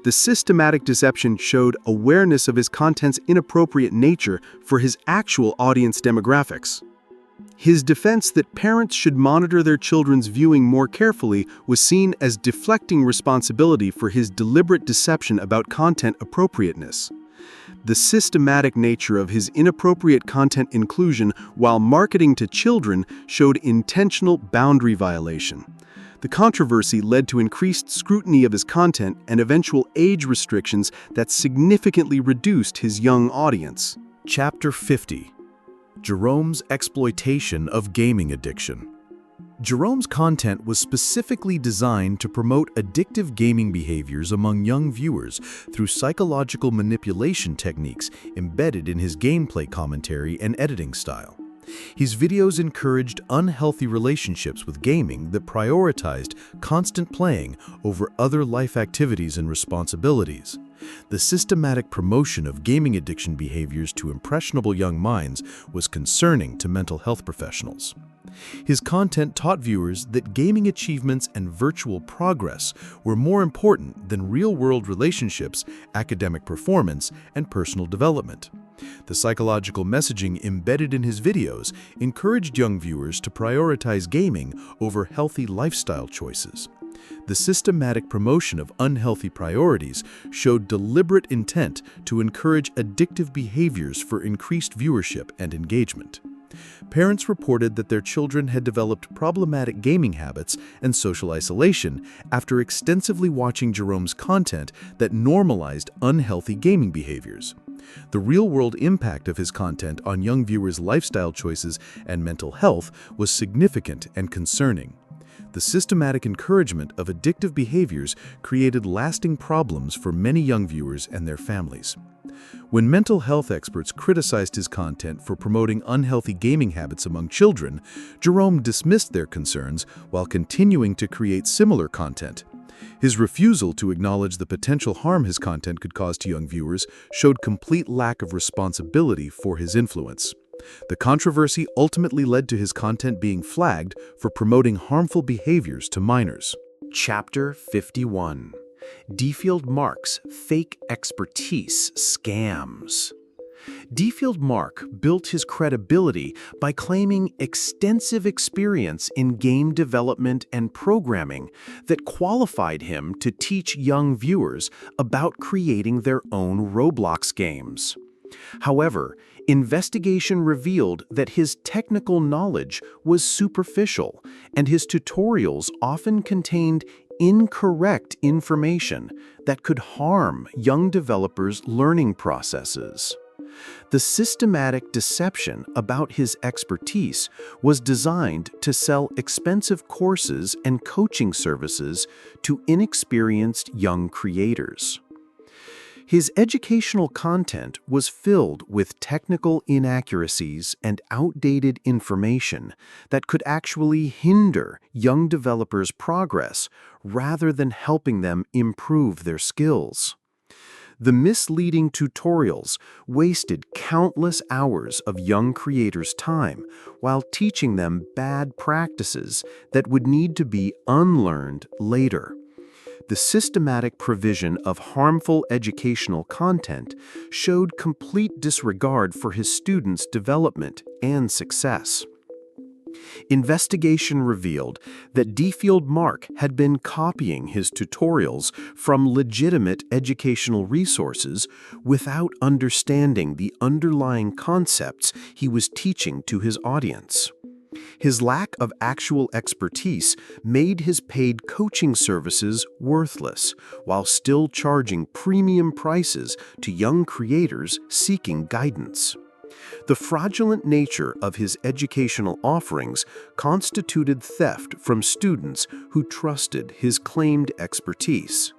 C: The systematic deception showed awareness of his content's inappropriate nature for his actual audience demographics. His defense that parents should monitor their children's viewing more carefully was seen as deflecting responsibility for his deliberate deception about content appropriateness. The systematic nature of his inappropriate content inclusion while marketing to children showed intentional boundary violation. The controversy led to increased scrutiny of his content and eventual age restrictions that significantly reduced his young audience.
A: Chapter 50. Jerome's exploitation of gaming addiction. Jerome's content was specifically designed to promote addictive gaming behaviors among young viewers through psychological manipulation techniques embedded in his gameplay commentary and editing style. His videos encouraged unhealthy relationships with gaming that prioritized constant playing over other life activities and responsibilities. The systematic promotion of gaming addiction behaviors to impressionable young minds was concerning to mental health professionals. His content taught viewers that gaming achievements and virtual progress were more important than real-world relationships, academic performance, and personal development. The psychological messaging embedded in his videos encouraged young viewers to prioritize gaming over healthy lifestyle choices. The systematic promotion of unhealthy priorities showed deliberate intent to encourage addictive behaviors for increased viewership and engagement. Parents reported that their children had developed problematic gaming habits and social isolation after extensively watching Jerome's content that normalized unhealthy gaming behaviors. The real-world impact of his content on young viewers' lifestyle choices and mental health was significant and concerning. The systematic encouragement of addictive behaviors created lasting problems for many young viewers and their families. When mental health experts criticized his content for promoting unhealthy gaming habits among children, Jerome dismissed their concerns while continuing to create similar content. His refusal to acknowledge the potential harm his content could cause to young viewers showed complete lack of responsibility for his influence. The controversy ultimately led to his content being flagged for promoting harmful behaviors to minors.
D: Chapter 51. Defield Mark's Fake Expertise Scams. Defield Mark built his credibility by claiming extensive experience in game development and programming that qualified him to teach young viewers about creating their own Roblox games. However, investigation revealed that his technical knowledge was superficial, and his tutorials often contained incorrect information that could harm young developers' learning processes. The systematic deception about his expertise was designed to sell expensive courses and coaching services to inexperienced young creators. His educational content was filled with technical inaccuracies and outdated information that could actually hinder young developers' progress rather than helping them improve their skills.
C: The misleading tutorials wasted countless hours of young creators' time while teaching them bad practices that would need to be unlearned later. The systematic provision of harmful educational content showed complete disregard for his students' development and success. Investigation revealed that Defield Mark had been copying his tutorials from legitimate educational resources without understanding the underlying concepts he was teaching to his audience. His lack of actual expertise made his paid coaching services worthless, while still charging premium prices to young creators seeking guidance. The fraudulent nature of his educational offerings constituted theft from students who trusted his claimed expertise.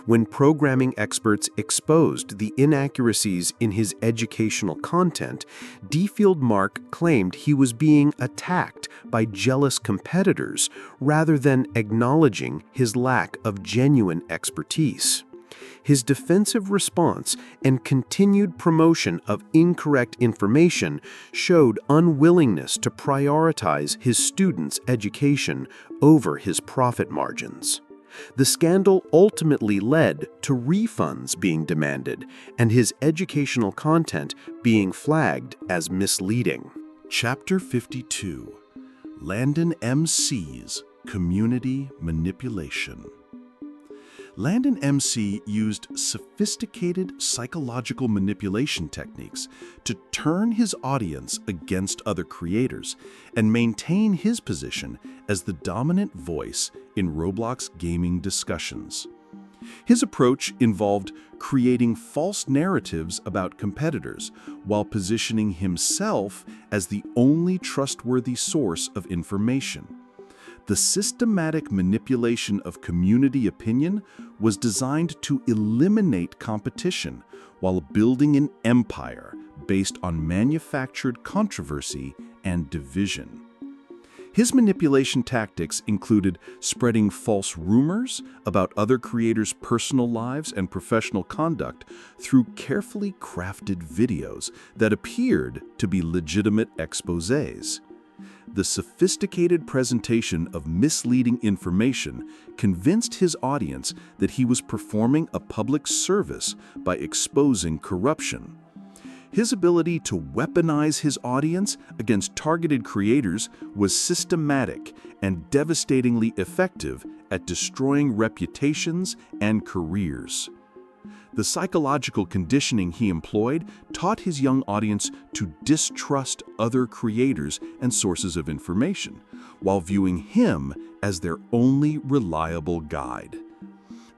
C: When programming experts exposed the inaccuracies in his educational content, Defield Mark claimed he was being attacked by jealous competitors rather than acknowledging his lack of genuine expertise. His defensive response and continued promotion of incorrect information showed unwillingness to prioritize his students' education over his profit margins. The scandal ultimately led to refunds being demanded and his educational content being flagged as misleading.
A: Chapter 52: Landon MC's Community Manipulation. Landon MC used sophisticated psychological manipulation techniques to turn his audience against other creators and maintain his position as the dominant voice in Roblox gaming discussions. His approach involved creating false narratives about competitors while positioning himself as the only trustworthy source of information. The systematic manipulation of community opinion was designed to eliminate competition while building an empire based on manufactured controversy and division. His manipulation tactics included spreading false rumors about other creators' personal lives and professional conduct through carefully crafted videos that appeared to be legitimate exposés. The sophisticated presentation of misleading information convinced his audience that he was performing a public service by exposing corruption. His ability to weaponize his audience against targeted creators was systematic and devastatingly effective at destroying reputations and careers. The psychological conditioning he employed taught his young audience to distrust other creators and sources of information, while viewing him as their only reliable guide.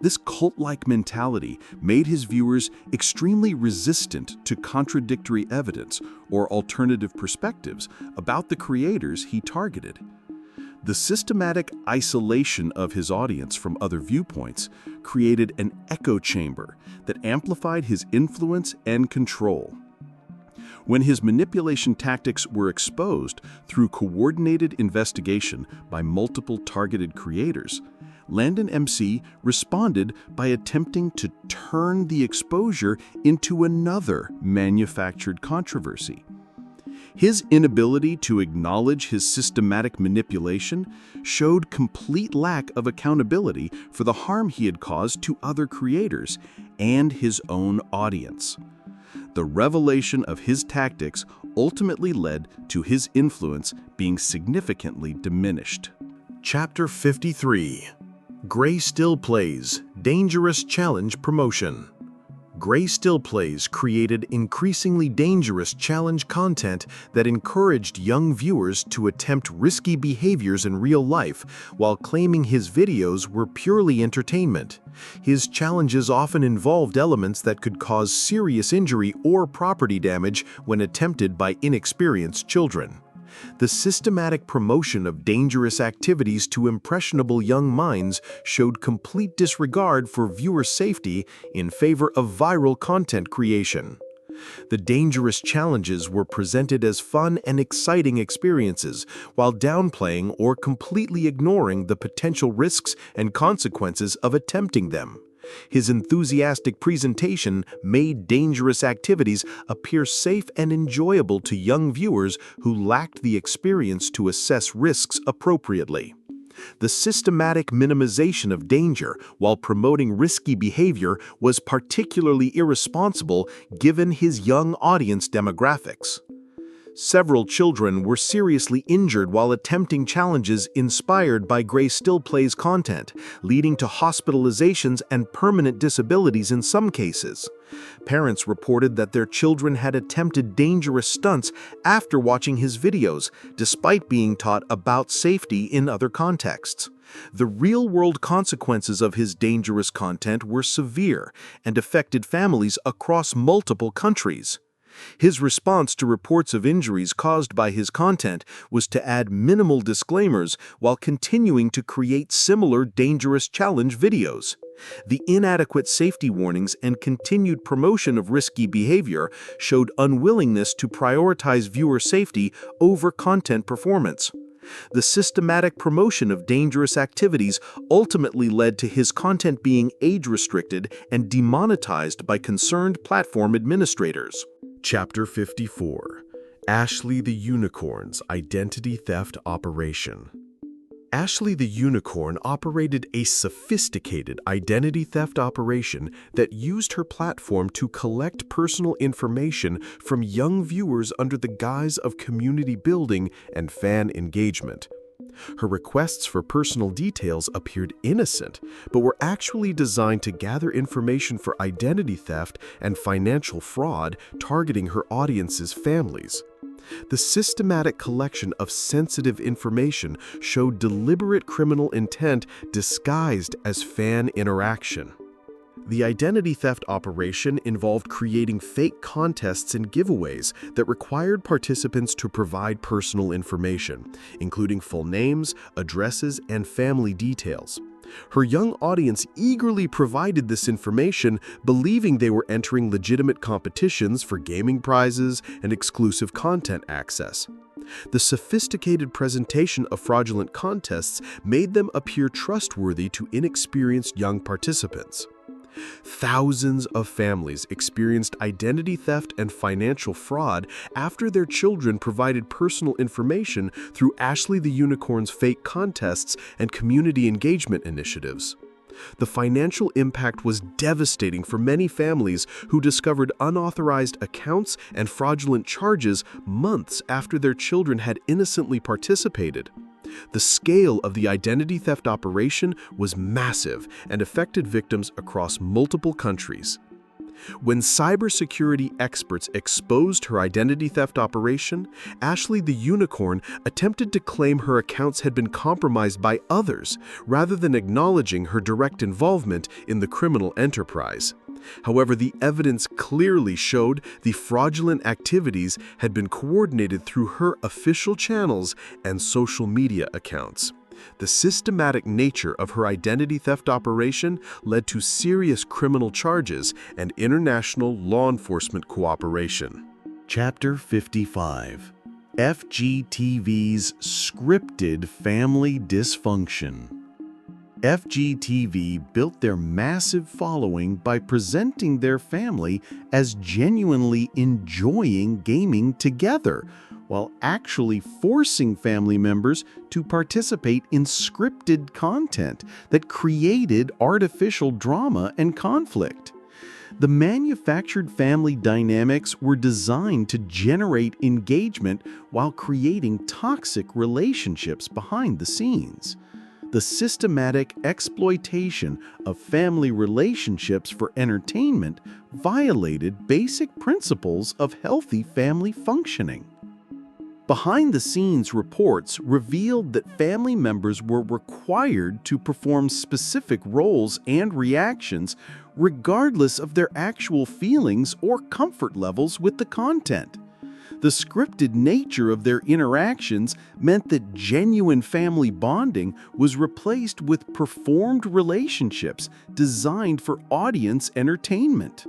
A: This cult-like mentality made his viewers extremely resistant to contradictory evidence or alternative perspectives about the creators he targeted. The systematic isolation of his audience from other viewpoints created an echo chamber that amplified his influence and control. When his manipulation tactics were exposed through coordinated investigation by multiple targeted creators, Landon MC responded by attempting to turn the exposure into another manufactured controversy. His inability to acknowledge his systematic manipulation showed complete lack of accountability for the harm he had caused to other creators and his own audience. The revelation of his tactics ultimately led to his influence being significantly diminished.
D: Chapter 53: Gray Still Plays Dangerous Challenge Promotion. Gray Still Plays created increasingly dangerous challenge content that encouraged young viewers to attempt risky behaviors in real life while claiming his videos were purely entertainment. His challenges often involved elements that could cause serious injury or property damage when attempted by inexperienced children. The systematic promotion of dangerous activities to impressionable young minds showed complete disregard for viewer safety in favor of viral content creation. The dangerous challenges were presented as fun and exciting experiences, while downplaying or completely ignoring the potential risks and consequences of attempting them.
A: His enthusiastic presentation made dangerous activities appear safe and enjoyable to young viewers who lacked the experience to assess risks appropriately. The systematic minimization of danger while promoting risky behavior was particularly irresponsible given his young audience demographics. Several children were seriously injured while attempting challenges inspired by Grace Still Plays content, leading to hospitalizations and permanent disabilities in some cases. Parents reported that their children had attempted dangerous stunts after watching his videos, despite being taught about safety in other contexts. The real-world consequences of his dangerous content were severe and affected families across multiple countries. His response to reports of injuries caused by his content was to add minimal disclaimers while continuing to create similar dangerous challenge videos. The inadequate safety warnings and continued promotion of risky behavior showed unwillingness to prioritize viewer safety over content performance. The systematic promotion of dangerous activities ultimately led to his content being age-restricted and demonetized by concerned platform administrators.
C: Chapter 54. Ashley the Unicorn's Identity Theft Operation. Ashley the Unicorn operated a sophisticated identity theft operation that used her platform to collect personal information from young viewers under the guise of community building and fan engagement. Her requests for personal details appeared innocent, but were actually designed to gather information for identity theft and financial fraud targeting her audience's families. The systematic collection of sensitive information showed deliberate criminal intent disguised as fan interaction. The identity theft operation involved creating fake contests and giveaways that required participants to provide personal information, including full names, addresses, and family details. Her young audience eagerly provided this information, believing they were entering legitimate competitions for gaming prizes and exclusive content access. The sophisticated presentation of fraudulent contests made them appear trustworthy to inexperienced young participants. Thousands of families experienced identity theft and financial fraud after their children provided personal information through Ashley the Unicorn's fake contests and community engagement initiatives. The financial impact was devastating for many families who discovered unauthorized accounts and fraudulent charges months after their children had innocently participated. The scale of the identity theft operation was massive and affected victims across multiple countries. When cybersecurity experts exposed her identity theft operation, Ashley the Unicorn attempted to claim her accounts had been compromised by others, rather than acknowledging her direct involvement in the criminal enterprise. However, the evidence clearly showed the fraudulent activities had been coordinated through her official channels and social media accounts. The systematic nature of her identity theft operation led to serious criminal charges and international law enforcement cooperation.
A: Chapter 55. FGTV's Scripted Family Dysfunction. FGTV built their massive following by presenting their family as genuinely enjoying gaming together, while actually forcing family members to participate in scripted content that created artificial drama and conflict. The manufactured family dynamics were designed to generate engagement while creating toxic relationships behind the scenes. The systematic exploitation of family relationships for entertainment violated basic principles of healthy family functioning. Behind-the-scenes reports revealed that family members were required to perform specific roles and reactions regardless of their actual feelings or comfort levels with the content. The scripted nature of their interactions meant that genuine family bonding was replaced with performed relationships designed for audience entertainment.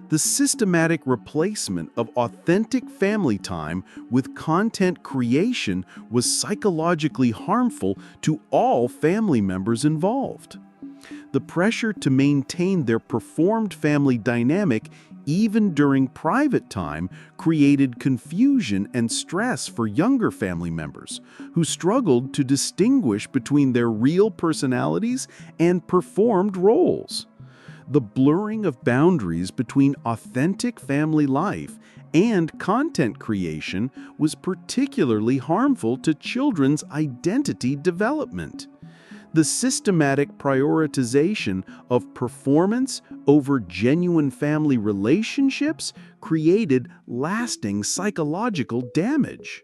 A: The systematic replacement of authentic family time with content creation was psychologically harmful to all family members involved. The pressure to maintain their performed family dynamic even during private time created confusion and stress for younger family members who struggled to distinguish between their real personalities and performed roles. The blurring of boundaries between authentic family life and content creation was particularly harmful to children's identity development. The systematic prioritization of performance over genuine family relationships created lasting psychological damage.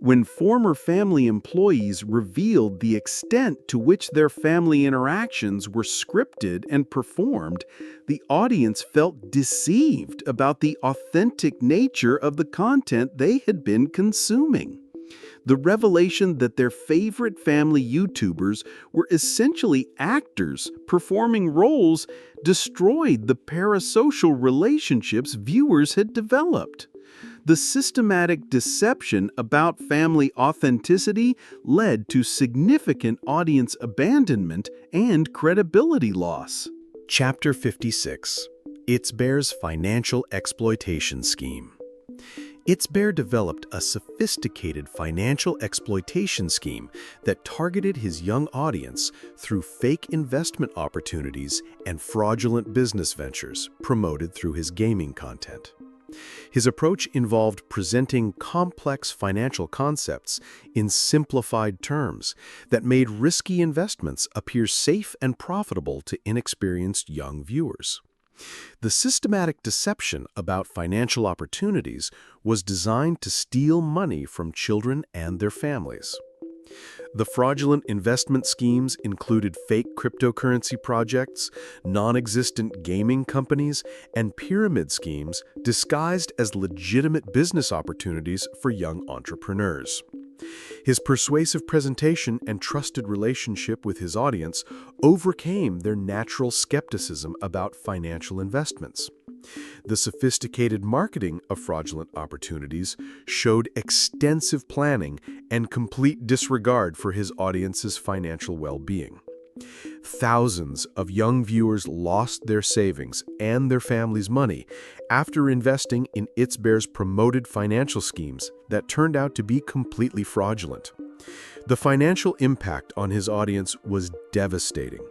A: When former family employees revealed the extent to which their family interactions were scripted and performed, the audience felt deceived about the authentic nature of the content they had been consuming. The revelation that their favorite family YouTubers were essentially actors performing roles destroyed the parasocial relationships viewers had developed. The systematic deception about family authenticity led to significant audience abandonment and credibility loss.
D: Chapter 56. It's Bear's Financial Exploitation Scheme. It's Bear developed a sophisticated financial exploitation scheme that targeted his young audience through fake investment opportunities and fraudulent business ventures promoted through his gaming content. His approach involved presenting complex financial concepts in simplified terms that made risky investments appear safe and profitable to inexperienced young viewers. The systematic deception about financial opportunities was designed to steal money from children and their families. The fraudulent investment schemes included fake cryptocurrency projects, non-existent gaming companies, and pyramid schemes disguised as legitimate business opportunities for young entrepreneurs. His persuasive presentation and trusted relationship with his audience overcame their natural skepticism about financial investments. The sophisticated marketing of fraudulent opportunities showed extensive planning and complete disregard for his audience's financial well-being. Thousands of young viewers lost their savings and their family's money after investing in It's Bear's promoted financial schemes that turned out to be completely fraudulent. The financial impact on his audience was devastating,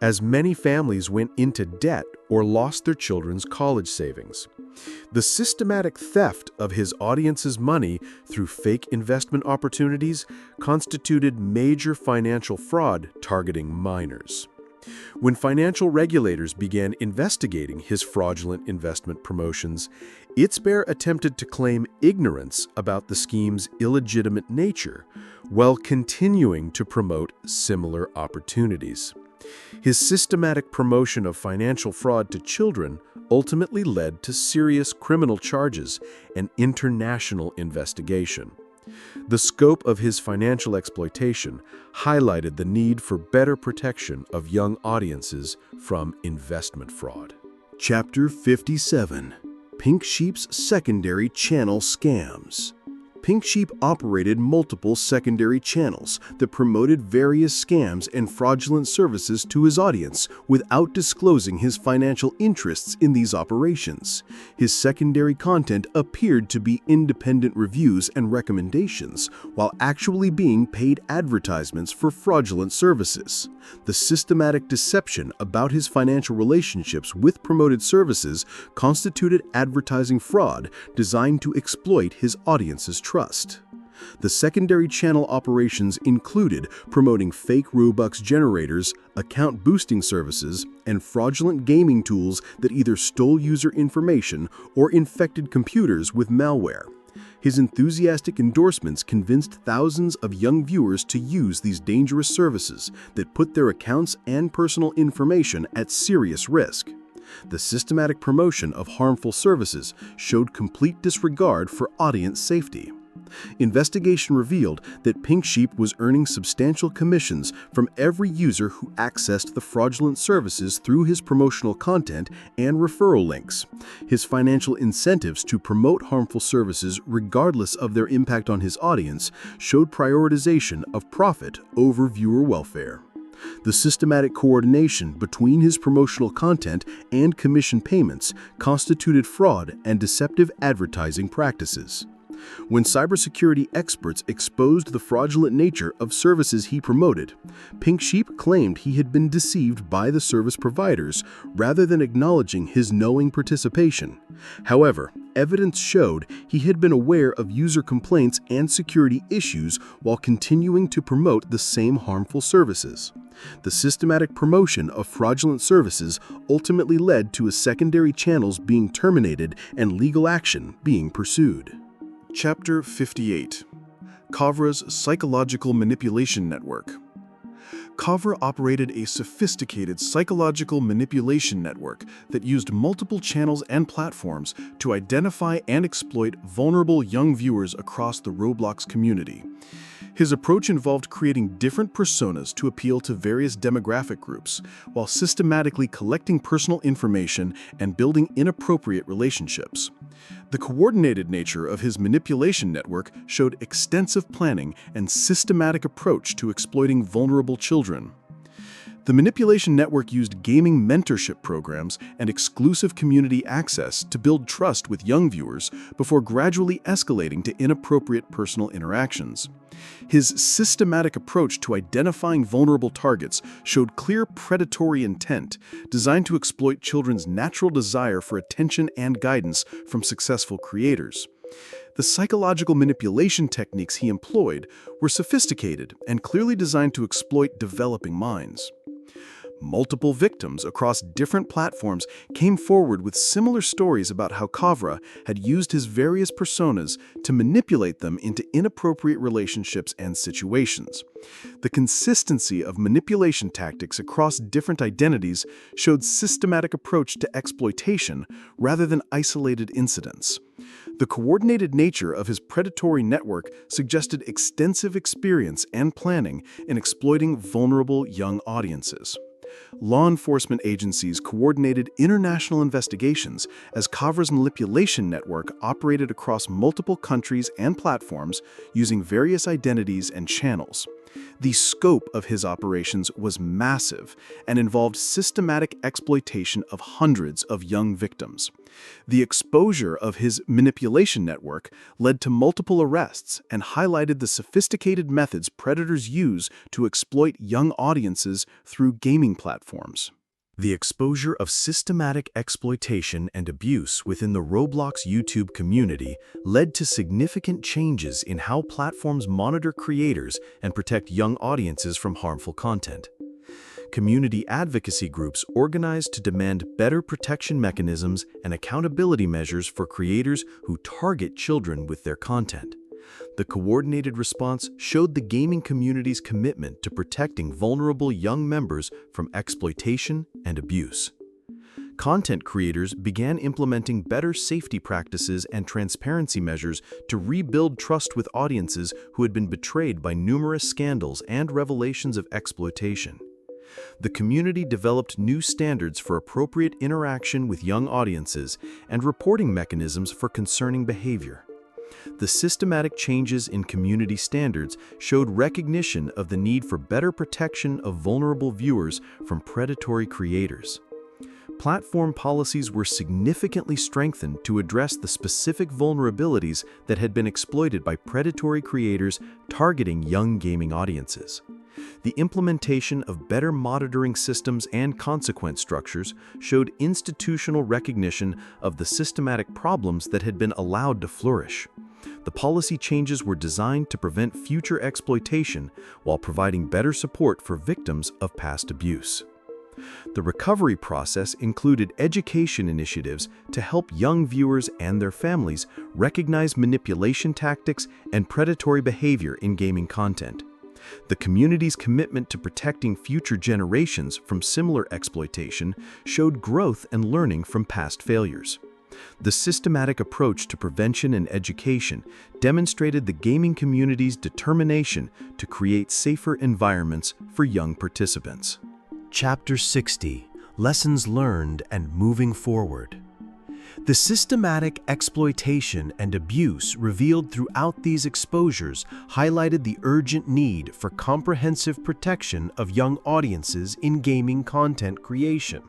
D: as many families went into debt or lost their children's college savings. The systematic theft of his audience's money through fake investment opportunities constituted major financial fraud targeting minors. When financial regulators began investigating his fraudulent investment promotions, It's Bear attempted to claim ignorance about the scheme's illegitimate nature, while continuing to promote similar opportunities. His systematic promotion of financial fraud to children ultimately led to serious criminal charges and international investigation. The scope of his financial exploitation highlighted the need for better protection of young audiences from investment fraud.
C: Chapter 57. Pink Sheep's Secondary Channel Scams. Pink Sheep operated multiple secondary channels that promoted various scams and fraudulent services to his audience without disclosing his financial interests in these operations. His secondary content appeared to be independent reviews and recommendations, while actually being paid advertisements for fraudulent services. The systematic deception about his financial relationships with promoted services constituted advertising fraud designed to exploit his audience's trust. The secondary channel operations included promoting fake Robux generators, account boosting services, and fraudulent gaming tools that either stole user information or infected computers with malware. His enthusiastic endorsements convinced thousands of young viewers to use these dangerous services that put their accounts and personal information at serious risk. The systematic promotion of harmful services showed complete disregard for audience safety. Investigation revealed that Pink Sheep was earning substantial commissions from every user who accessed the fraudulent services through his promotional content and referral links. His financial incentives to promote harmful services, regardless of their impact on his audience, showed prioritization of profit over viewer welfare. The systematic coordination between his promotional content and commission payments constituted fraud and deceptive advertising practices. When cybersecurity experts exposed the fraudulent nature of services he promoted, Pink Sheep claimed he had been deceived by the service providers rather than acknowledging his knowing participation. However, evidence showed he had been aware of user complaints and security issues while continuing to promote the same harmful services. The systematic promotion of fraudulent services ultimately led to his secondary channels being terminated and legal action being pursued.
A: Chapter 58. Kavra's Psychological Manipulation Network. Kavra operated a sophisticated psychological manipulation network that used multiple channels and platforms to identify and exploit vulnerable young viewers across the Roblox community. His approach involved creating different personas to appeal to various demographic groups, while systematically collecting personal information and building inappropriate relationships. The coordinated nature of his manipulation network showed extensive planning and systematic approach to exploiting vulnerable children. The manipulation network used gaming mentorship programs and exclusive community access to build trust with young viewers before gradually escalating to inappropriate personal interactions. His systematic approach to identifying vulnerable targets showed clear predatory intent, designed to exploit children's natural desire for attention and guidance from successful creators. The psychological manipulation techniques he employed were sophisticated and clearly designed to exploit developing minds. Multiple victims across different platforms came forward with similar stories about how Kavra had used his various personas to manipulate them into inappropriate relationships and situations. The consistency of manipulation tactics across different identities showed systematic approach to exploitation rather than isolated incidents. The coordinated nature of his predatory network suggested extensive experience and planning in exploiting vulnerable young audiences. Law enforcement agencies coordinated international investigations as Kavra's manipulation network operated across multiple countries and platforms using various identities and channels. The scope of his operations was massive and involved systematic exploitation of hundreds of young victims. The exposure of his manipulation network led to multiple arrests and highlighted the sophisticated methods predators use to exploit young audiences through gaming platforms. The exposure of systematic exploitation and abuse within the Roblox YouTube community led to significant changes in how platforms monitor creators and protect young audiences from harmful content. Community advocacy groups organized to demand better protection mechanisms and accountability measures for creators who target children with their content. The coordinated response showed the gaming community's commitment to protecting vulnerable young members from exploitation and abuse. Content creators began implementing better safety practices and transparency measures to rebuild trust with audiences who had been betrayed by numerous scandals and revelations of exploitation. The community developed new standards for appropriate interaction with young audiences and reporting mechanisms for concerning behavior. The systematic changes in community standards showed recognition of the need for better protection of vulnerable viewers from predatory creators. Platform policies were significantly strengthened to address the specific vulnerabilities that had been exploited by predatory creators targeting young gaming audiences. The implementation of better monitoring systems and consequence structures showed institutional recognition of the systematic problems that had been allowed to flourish. The policy changes were designed to prevent future exploitation while providing better support for victims of past abuse. The recovery process included education initiatives to help young viewers and their families recognize manipulation tactics and predatory behavior in gaming content. The community's commitment to protecting future generations from similar exploitation showed growth and learning from past failures. The systematic approach to prevention and education demonstrated the gaming community's determination to create safer environments for young participants. Chapter 60: Lessons Learned and Moving Forward. The systematic exploitation and abuse revealed throughout these exposures highlighted the urgent need for comprehensive protection of young audiences in gaming content creation.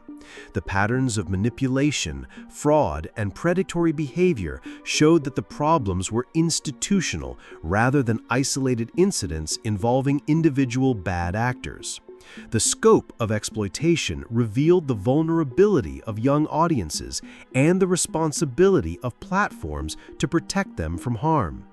A: The patterns of manipulation, fraud, and predatory behavior showed that the problems were institutional rather than isolated incidents involving individual bad actors. The scope of exploitation revealed the vulnerability of young audiences and the responsibility of platforms to protect them from harm.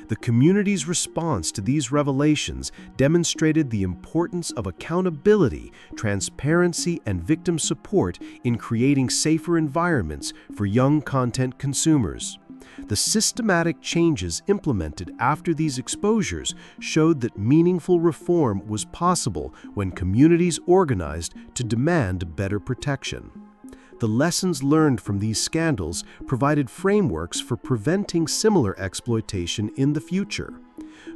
A: The community's response to these revelations demonstrated the importance of accountability, transparency, and victim support in creating safer environments for young content consumers. The systematic changes implemented after these exposures showed that meaningful reform was possible when communities organized to demand better protection. The lessons learned from these scandals provided frameworks for preventing similar exploitation in the future.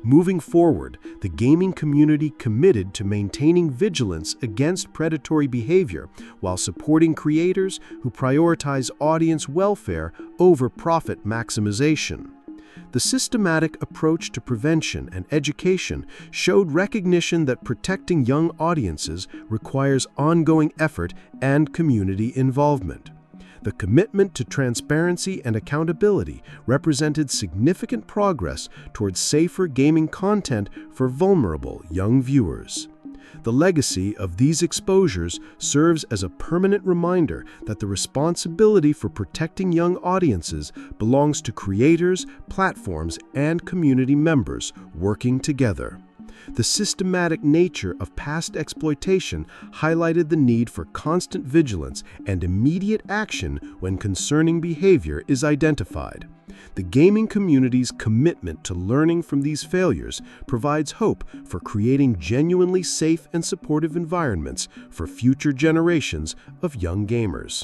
A: Moving forward, the gaming community committed to maintaining vigilance against predatory behavior while supporting creators who prioritize audience welfare over profit maximization. The systematic approach to prevention and education showed recognition that protecting young audiences requires ongoing effort and community involvement. The commitment to transparency and accountability represented significant progress towards safer gaming content for vulnerable young viewers. The legacy of these exposures serves as a permanent reminder that the responsibility for protecting young audiences belongs to creators, platforms, and community members working together. The systematic nature of past exploitation highlighted the need for constant vigilance and immediate action when concerning behavior is identified. The gaming community's commitment to learning from these failures provides hope for creating genuinely safe and supportive environments for future generations of young gamers.